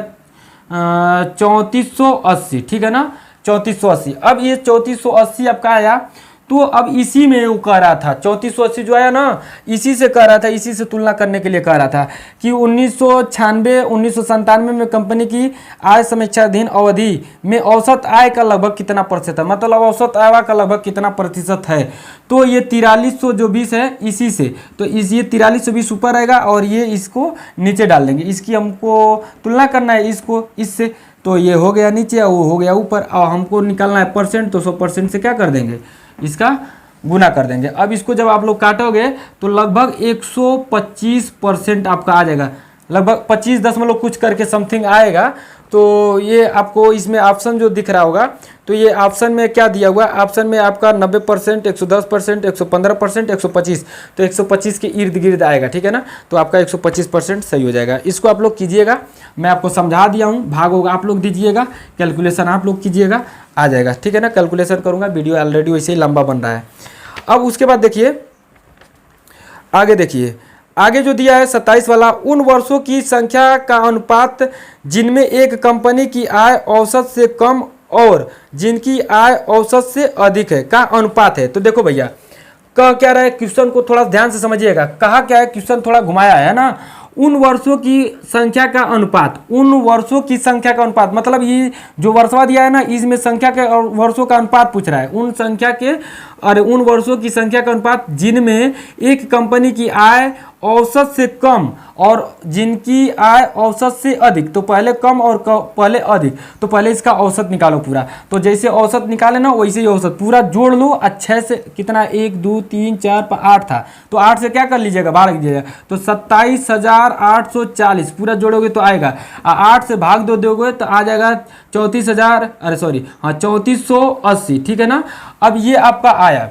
3480, ठीक है ना, 3480। अब ये 3480 आपका आया, तो अब इसी में वो कह रहा था 3480 जो आया ना, इसी से कह रहा था, इसी से तुलना करने के लिए कह रहा था कि 1997 में कंपनी की आय समीक्षाधीन अवधि में औसत आय का लगभग कितना प्रतिशत है, मतलब औसत आय का लगभग कितना प्रतिशत है। तो ये 4320 है इसी से, तो ये 4320 ऊपर आएगा और ये इसको नीचे डाल देंगे, इसकी हमको तुलना करना है इसको इससे। तो ये हो गया नीचे, वो हो गया ऊपर, और हमको निकालना है परसेंट, तो 100% से क्या कर देंगे, इसका गुना कर देंगे। अब इसको जब आप लोग काटोगे तो लगभग 125% आपका आ जाएगा, लगभग 25 दशमलव कुछ करके समथिंग आएगा। तो ये आपको इसमें ऑप्शन जो दिख रहा होगा, तो ये ऑप्शन में क्या दिया हुआ है, ऑप्शन में आपका 90%, 110%, 115%, 125, तो 125 के इर्द गिर्द आएगा, ठीक है ना। तो आपका 125% सही हो जाएगा। इसको आप लोग कीजिएगा, मैं आपको समझा दिया हूँ, भाग होगा आप लोग दीजिएगा, कैलकुलेशन आप लोग कीजिएगा, आ जाएगा, ठीक है ना। कैलकुलेशन करूँगा, वीडियो ऑलरेडी वैसे ही लंबा बन रहा है। अब उसके बाद देखिए आगे, देखिए आगे जो दिया है 27 वाला, उन वर्षों की संख्या का अनुपात जिनमें एक कंपनी की आय औसत से कम और जिनकी आय औसत से अधिक है का अनुपात है। तो देखो भैया कह क्या रहा है, क्वेश्चन को थोड़ा ध्यान से समझिएगा, कहा क्या है, क्वेश्चन थोड़ा घुमाया है ना। उन वर्षों की संख्या का अनुपात, उन वर्षों की संख्या का अनुपात, मतलब ये जो वर्षवा दिया है ना, इसमें संख्या के और वर्षों का अनुपात पूछ रहा है। उन संख्या के और उन वर्षों की संख्या का अनुपात जिनमें एक कंपनी की आय औसत से कम और जिनकी आय औसत से अधिक। तो पहले कम और पहले अधिक, तो पहले इसका औसत निकालो पूरा। तो जैसे औसत निकाले ना वैसे ही औसत पूरा जोड़ लो अच्छे से, कितना 1 2 3 4 5 8 था, तो 8 से क्या कर लीजिएगा, भाग लीजिएगा, तो 27,840 पूरा जोड़ोगे तो आएगा, 8 से भाग दो दोगे तो आ जाएगा 3480, ठीक है ना। अब ये आपका आया,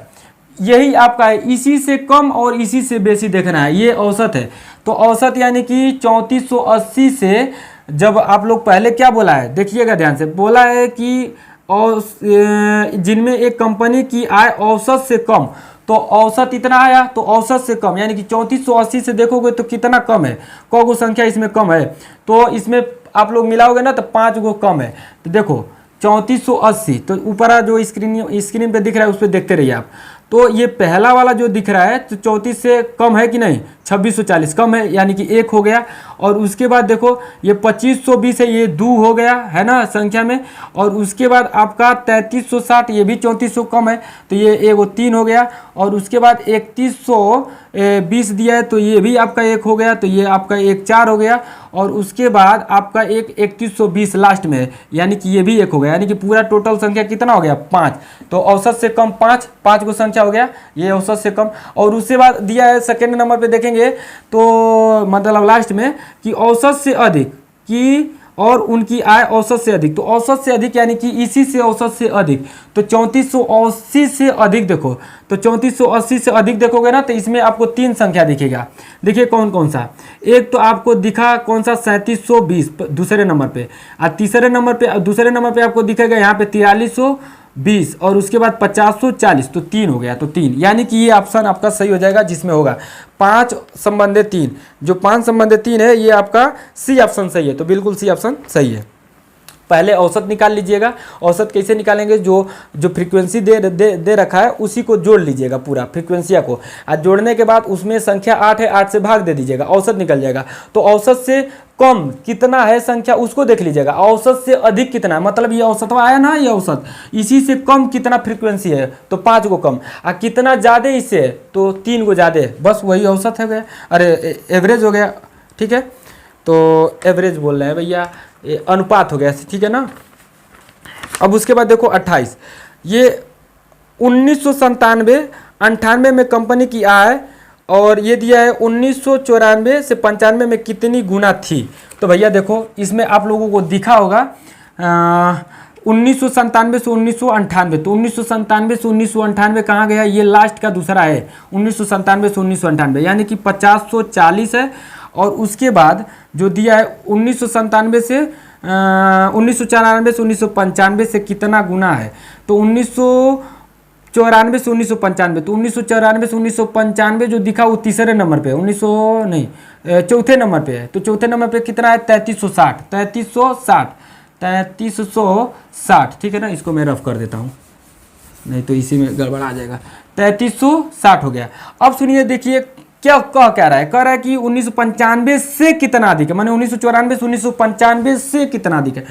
यही आपका है, इसी से कम और इसी से बेसी देखना है, ये औसत है। तो औसत यानी कि 3480 से जब आप लोग पहले क्या बोला है, देखिएगा ध्यान से, बोला है कि जिनमें एक कंपनी की आय औसत से कम, तो औसत इतना आया, तो औसत से कम यानी कि 3480 से देखोगे तो कितना कम है, कौ गो संख्या इसमें कम है, तो इसमें आप लोग मिलाओगे ना तो 5 गो कम है। तो देखो 3480, तो ऊपर जो स्क्रीन पे दिख रहा है उस पर देखते रहिए आप। तो ये पहला वाला जो दिख रहा है तो 34 से कम है कि नहीं, 2640 कम है यानी कि 1 हो गया। और उसके बाद देखो ये 2520 है, ये 2 हो गया है ना संख्या में। और उसके बाद आपका 3360, ये भी 3400 कम है तो ये एगो 3 हो गया। और उसके बाद 3120 दिया है तो ये भी आपका 1 हो गया, तो ये आपका 1 4 हो गया। और उसके बाद आपका 3120 लास्ट में है यानी कि ये भी 1 हो गया, यानी कि पूरा टोटल संख्या कितना हो गया 5। तो औसत से कम 5 गो संख्या हो गया, ये औसत से कम। और उसके बाद दिया है सेकेंड नंबर पे देखेंगे तो मतलब लास्ट में कि औसत से अधिक की और उनकी आय औसत से अधिक। तो औसत से अधिक यानी कि इसी से औसत से अधिक, तो 3480 से अधिक देखो, तो 3480 से अधिक देखोगे ना तो इसमें आपको 3 संख्या दिखेगा। देखिए कौन कौन सा, एक तो आपको दिखा कौन सा 3720 दूसरे नंबर पे, और तीसरे नंबर पे दूसरे नंबर पे आपको दिखेगा यहाँ पे 4320 और उसके बाद 5040, तो 3 हो गया। तो 3 यानी कि ये ऑप्शन आपका सही हो जाएगा जिसमें होगा 5 संबंधे 3, जो 5 संबंधे 3 है ये आपका सी ऑप्शन सही है। तो बिल्कुल सी ऑप्शन सही है। पहले औसत निकाल लीजिएगा। औसत कैसे निकालेंगे, जो फ्रीक्वेंसी दे रखा है उसी को जोड़ लीजिएगा पूरा फ्रीक्वेंसिया को, और जोड़ने के बाद उसमें संख्या 8 है, 8 से भाग दे दीजिएगा, औसत निकल जाएगा। तो औसत से कम कितना है संख्या उसको देख लीजिएगा, औसत से अधिक कितना है, मतलब ये औसत आया ना, ये औसत, इसी से कम कितना फ्रीक्वेंसी है तो 5 गो कम, और कितना ज़्यादा इससे है तो 3 गो ज़्यादा, बस वही औसत है गया, अरे एवरेज हो गया। ठीक है, तो एवरेज बोल रहे हैं भैया, अनुपात हो गया, ठीक है ना। अब उसके बाद देखो 28, ये 1997-98 में कंपनी की आय, और ये दिया है 1994 से 95 में कितनी गुना थी। तो भैया देखो इसमें आप लोगों को दिखा होगा 1997 से 1998, तो 1997 से 1998 कहाँ गया, ये लास्ट का दूसरा है 1997 से 1998 यानी कि 5040 है। और उसके बाद जो दिया है 1997 से 1994 से 1995 से कितना गुना है, तो 1994 से 1995, तो 1994 से 1995 जो दिखा वो तीसरे नंबर पे, 1900 नहीं चौथे नंबर पे है। तो चौथे नंबर पे कितना है 3360। ठीक है ना, इसको मैं रफ कर देता हूँ नहीं तो इसी में गड़बड़ आ जाएगा। 3360 हो गया। अब सुनिए, देखिए क्या कह रहा है, कह रहा है कि 1995 से कितना अधिक है, माने 1994 से 1995 से कितना अधिक है,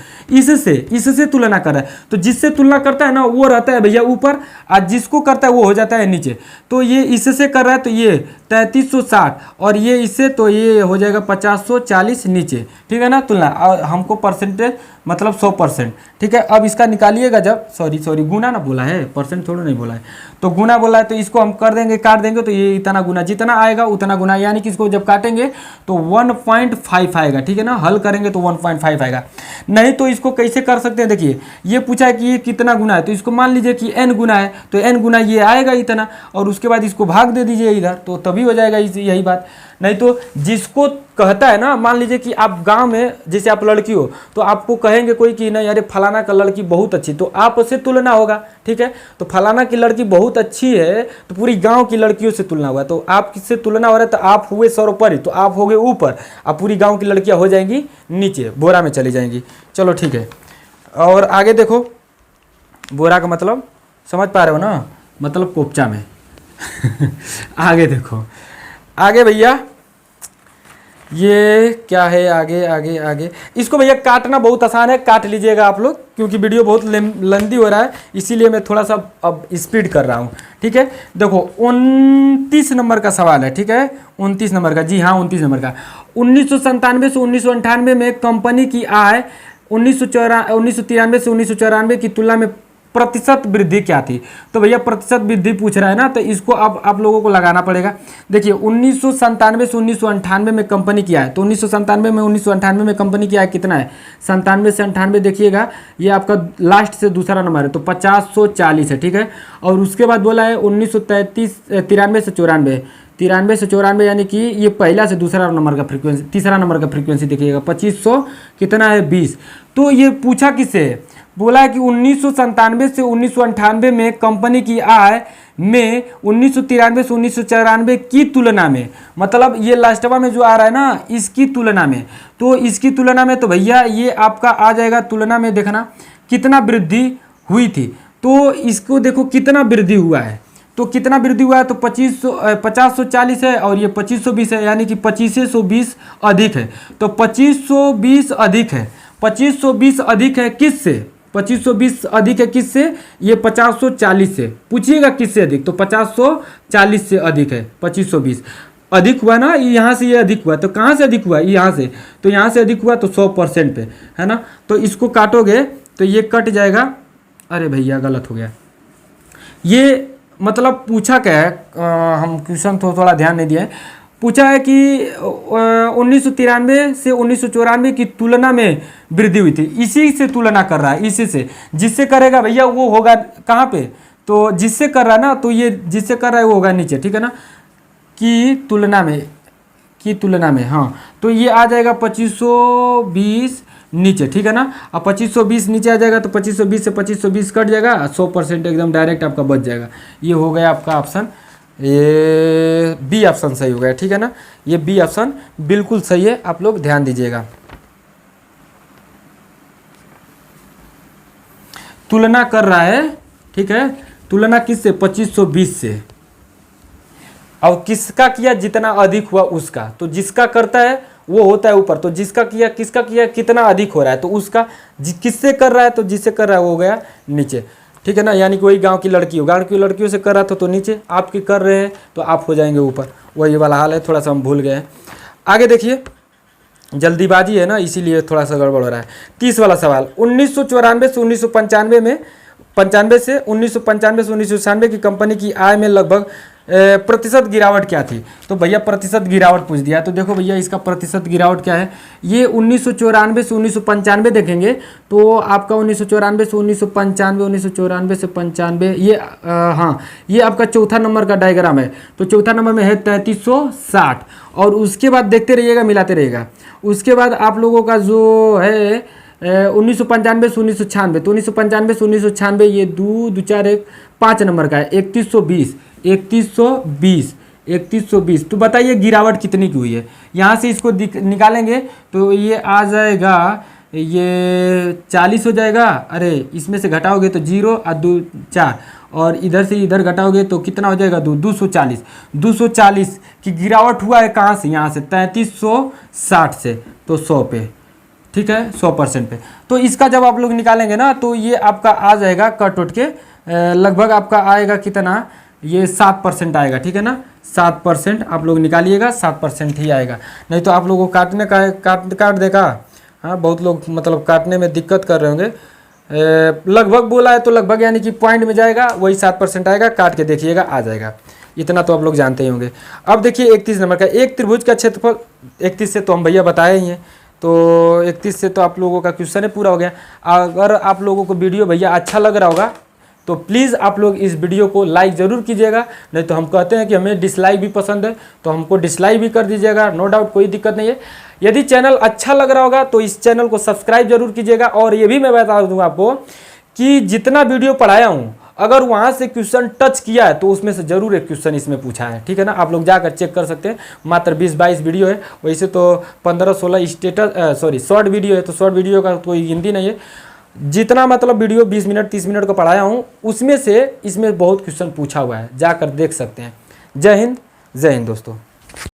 इससे तुलना कर रहा है। तो जिससे तुलना करता है ना वो रहता है भैया ऊपर, और जिसको करता है वो हो जाता है नीचे। तो ये इससे कर रहा है तो ये 3360, और ये इससे तो ये हो जाएगा 5040 नीचे। ठीक है ना, तुलना, और हमको परसेंटेज मतलब 100%। ठीक है, अब इसका निकालिएगा जब, सॉरी गुना ना बोला है, परसेंट थोड़ा नहीं बोला है, तो गुना बोला है, तो इसको हम कर देंगे, काट देंगे, तो ये इतना गुना, जितना आएगा उतना गुना, यानी कि इसको जब काटेंगे तो 1.5 आएगा। ठीक है ना, हल करेंगे तो 1.5 आएगा। नहीं तो इसको कैसे कर सकते हैं, देखिए ये पूछा है कि ये कितना गुना है, तो इसको मान लीजिए कि n गुना है, तो n गुना ये आएगा इतना, और उसके बाद इसको भाग दे दीजिए इधर, तो तभी हो जाएगा यही बात। नहीं तो जिसको कहता है ना, मान लीजिए कि आप गांव में जैसे आप लड़की हो तो आपको कहेंगे कोई कि नहीं अरे फलाना का लड़की बहुत अच्छी, तो आपसे तुलना होगा। ठीक है, तो फलाना की लड़की बहुत अच्छी है तो पूरी गांव की लड़कियों से तुलना होगा, तो आप किससे तुलना हो रहा है, तो आप हुए सर्वोपरि, तो आप हो गए ऊपर, अब पूरी गाँव की लड़कियाँ हो जाएंगी नीचे, बोरा में चली जाएंगी। चलो ठीक है, और आगे देखो, बोरा का मतलब समझ पा रहे हो ना, मतलब कोपचा में आगे देखो, आगे भैया ये क्या है, आगे आगे आगे इसको भैया काटना बहुत आसान है, काट लीजिएगा आप लोग, क्योंकि वीडियो बहुत लंबी हो रहा है इसीलिए मैं थोड़ा सा अब स्पीड कर रहा हूँ। ठीक है, देखो 29 नंबर का सवाल है। ठीक है, 29 नंबर का, जी हाँ 29 नंबर का। 1997 से 1998 में कंपनी की आय 1993 से 1994 की तुलना में प्रतिशत वृद्धि क्या थी। तो भैया प्रतिशत वृद्धि पूछ रहा है ना, तो इसको अब आप लोगों को लगाना पड़ेगा। देखिए 1997 से 1998 में कंपनी की आय, तो 1997 में 1998 में कंपनी की आय कितना है, 97 से 98 देखिएगा, ये आपका लास्ट से दूसरा नंबर है, तो 5040 है। ठीक है, और उसके बाद बोला है 1993 से 94 यानी कि ये पहला से दूसरा नंबर का फ्रीक्वेंसी, तीसरा नंबर का फ्रीक्वेंसी देखिएगा 2500 कितना है 20। तो ये पूछा किससे, बोला है कि 1997 से 1998 में कंपनी की आय में 1993 से 1994 की तुलना में, मतलब ये लास्टवा में जो आ रहा है ना इसकी तुलना में, तो इसकी तुलना में तो भैया ये आपका आ जाएगा तुलना में, देखना कितना वृद्धि हुई थी। तो इसको देखो कितना वृद्धि हुआ है, तो कितना वृद्धि हुआ है, तो 5040 है और ये 2520 है, यानी कि 2520 अधिक है। तो 2520 अधिक है, 2520 अधिक है किससे, 2520 अधिक है किससे, ये 5040 से। पूछिएगा किससे अधिक, तो 5040 से अधिक है। 2520 अधिक हुआ ना, यहाँ से ये अधिक हुआ, तो कहाँ से अधिक हुआ, यहाँ से, तो यहाँ से अधिक हुआ तो 100% पे है ना। तो इसको काटोगे तो ये कट जाएगा, अरे भैया गलत हो गया। ये मतलब पूछा क्या है, हम क्वेश्चन थोड़ा ध्यान नहीं दिए। पूछा है कि 1993 से 1994 की तुलना में वृद्धि हुई थी, इसी से तुलना कर रहा है, इसी से। जिससे करेगा भैया वो होगा कहाँ पे, तो जिससे कर रहा है ना, तो ये जिससे कर रहा है वो होगा नीचे, ठीक है ना, की तुलना में, हाँ। तो ये आ जाएगा 2520 नीचे, ठीक है ना। अब 2520 नीचे आ जाएगा तो 2520 से 2520 कट जाएगा, 100% एकदम डायरेक्ट आपका बच जाएगा। ये हो गया आपका ऑप्शन, ये बी ऑप्शन सही हो गया, ठीक है ना। ये बी ऑप्शन बिल्कुल सही है, आप लोग ध्यान दीजिएगा। तुलना कर रहा है, ठीक है, तुलना किससे, 2520 से। और किसका किया, जितना अधिक हुआ उसका, तो जिसका करता है वो होता है ऊपर, तो जिसका किया किसका किया कितना अधिक हो रहा है, तो उसका किससे कर रहा है, तो जिससे कर रहा है वो हो गया नीचे, ठीक है ना। यानी कि वही गांव की लड़की हो, गांव की लड़कियों से कर रहा था तो नीचे, आपकी कर रहे हैं तो आप हो जाएंगे ऊपर, वही वाला हाल है। थोड़ा सा हम भूल गए हैं, आगे देखिए, जल्दीबाजी है ना इसीलिए थोड़ा सा गड़बड़ हो रहा है। 30 वाला सवाल, 1994 से 1995 में, 95 से 1995 की कंपनी की आय में लगभग प्रतिशत गिरावट क्या थी। तो भैया प्रतिशत गिरावट पूछ दिया, तो देखो भैया इसका प्रतिशत गिरावट क्या है। ये 1994 से 1995 देखेंगे तो आपका 1994 से 1995, 1994 से 95, ये हाँ ये आपका चौथा नंबर का डायग्राम है। तो चौथा नंबर में है 3360, और उसके बाद देखते रहिएगा, मिलाते रहिएगा। उसके बाद आप लोगों का जो है 1995 से 1996, तो 1995 से 1996 ये 2 2 4 1 5 नंबर का है, 3120। तो बताइए गिरावट कितनी की हुई है। यहाँ से इसको निकालेंगे तो ये आ जाएगा, ये 40 हो जाएगा। अरे इसमें से घटाओगे तो 0 और 2 4, और इधर से इधर घटाओगे तो कितना हो जाएगा, 240 की गिरावट हुआ है। कहाँ से, यहाँ से 3360 से, तो 100 पे, ठीक है, 100% पे। तो इसका जब आप लोग निकालेंगे ना तो ये आपका आ जाएगा कट उठ के लगभग आपका आएगा कितना, ये 7% आएगा, ठीक है ना। 7% आप लोग निकालिएगा, 7% ही आएगा, नहीं तो आप लोगों को काटने का काट देगा। हाँ बहुत लोग मतलब काटने में दिक्कत कर रहे होंगे। लगभग बोला है तो लगभग यानी कि पॉइंट में जाएगा, वही 7% आएगा। काट के देखिएगा आ जाएगा, इतना तो आप लोग जानते ही होंगे। अब देखिए 31 नंबर का, एक त्रिभुज का क्षेत्रफल, 31 से तो हम भैया बताए ही हैं, तो 31 से तो आप लोगों का क्वेश्चन ही पूरा हो गया। अगर आप लोगों को वीडियो भैया अच्छा लग रहा होगा तो प्लीज़ आप लोग इस वीडियो को लाइक ज़रूर कीजिएगा, नहीं तो हम कहते हैं कि हमें डिसलाइक भी पसंद है तो हमको डिसलाइक भी कर दीजिएगा, नो डाउट, कोई दिक्कत नहीं है। यदि चैनल अच्छा लग रहा होगा तो इस चैनल को सब्सक्राइब जरूर कीजिएगा। और ये भी मैं बता दूँ आपको कि जितना वीडियो पढ़ाया हूँ, अगर वहाँ से क्वेश्चन टच किया है तो उसमें से ज़रूर एक क्वेश्चन इसमें पूछा है, ठीक है ना। आप लोग जाकर चेक कर सकते हैं, मात्र 20-22 वीडियो है, वैसे तो 15-16 शॉर्ट वीडियो है, तो शॉर्ट वीडियो का कोई गिनती नहीं है। जितना मतलब वीडियो 20 मिनट 30 मिनट का पढ़ाया हूँ उसमें से इसमें बहुत क्वेश्चन पूछा हुआ है, जाकर देख सकते हैं। जय हिंद दोस्तों।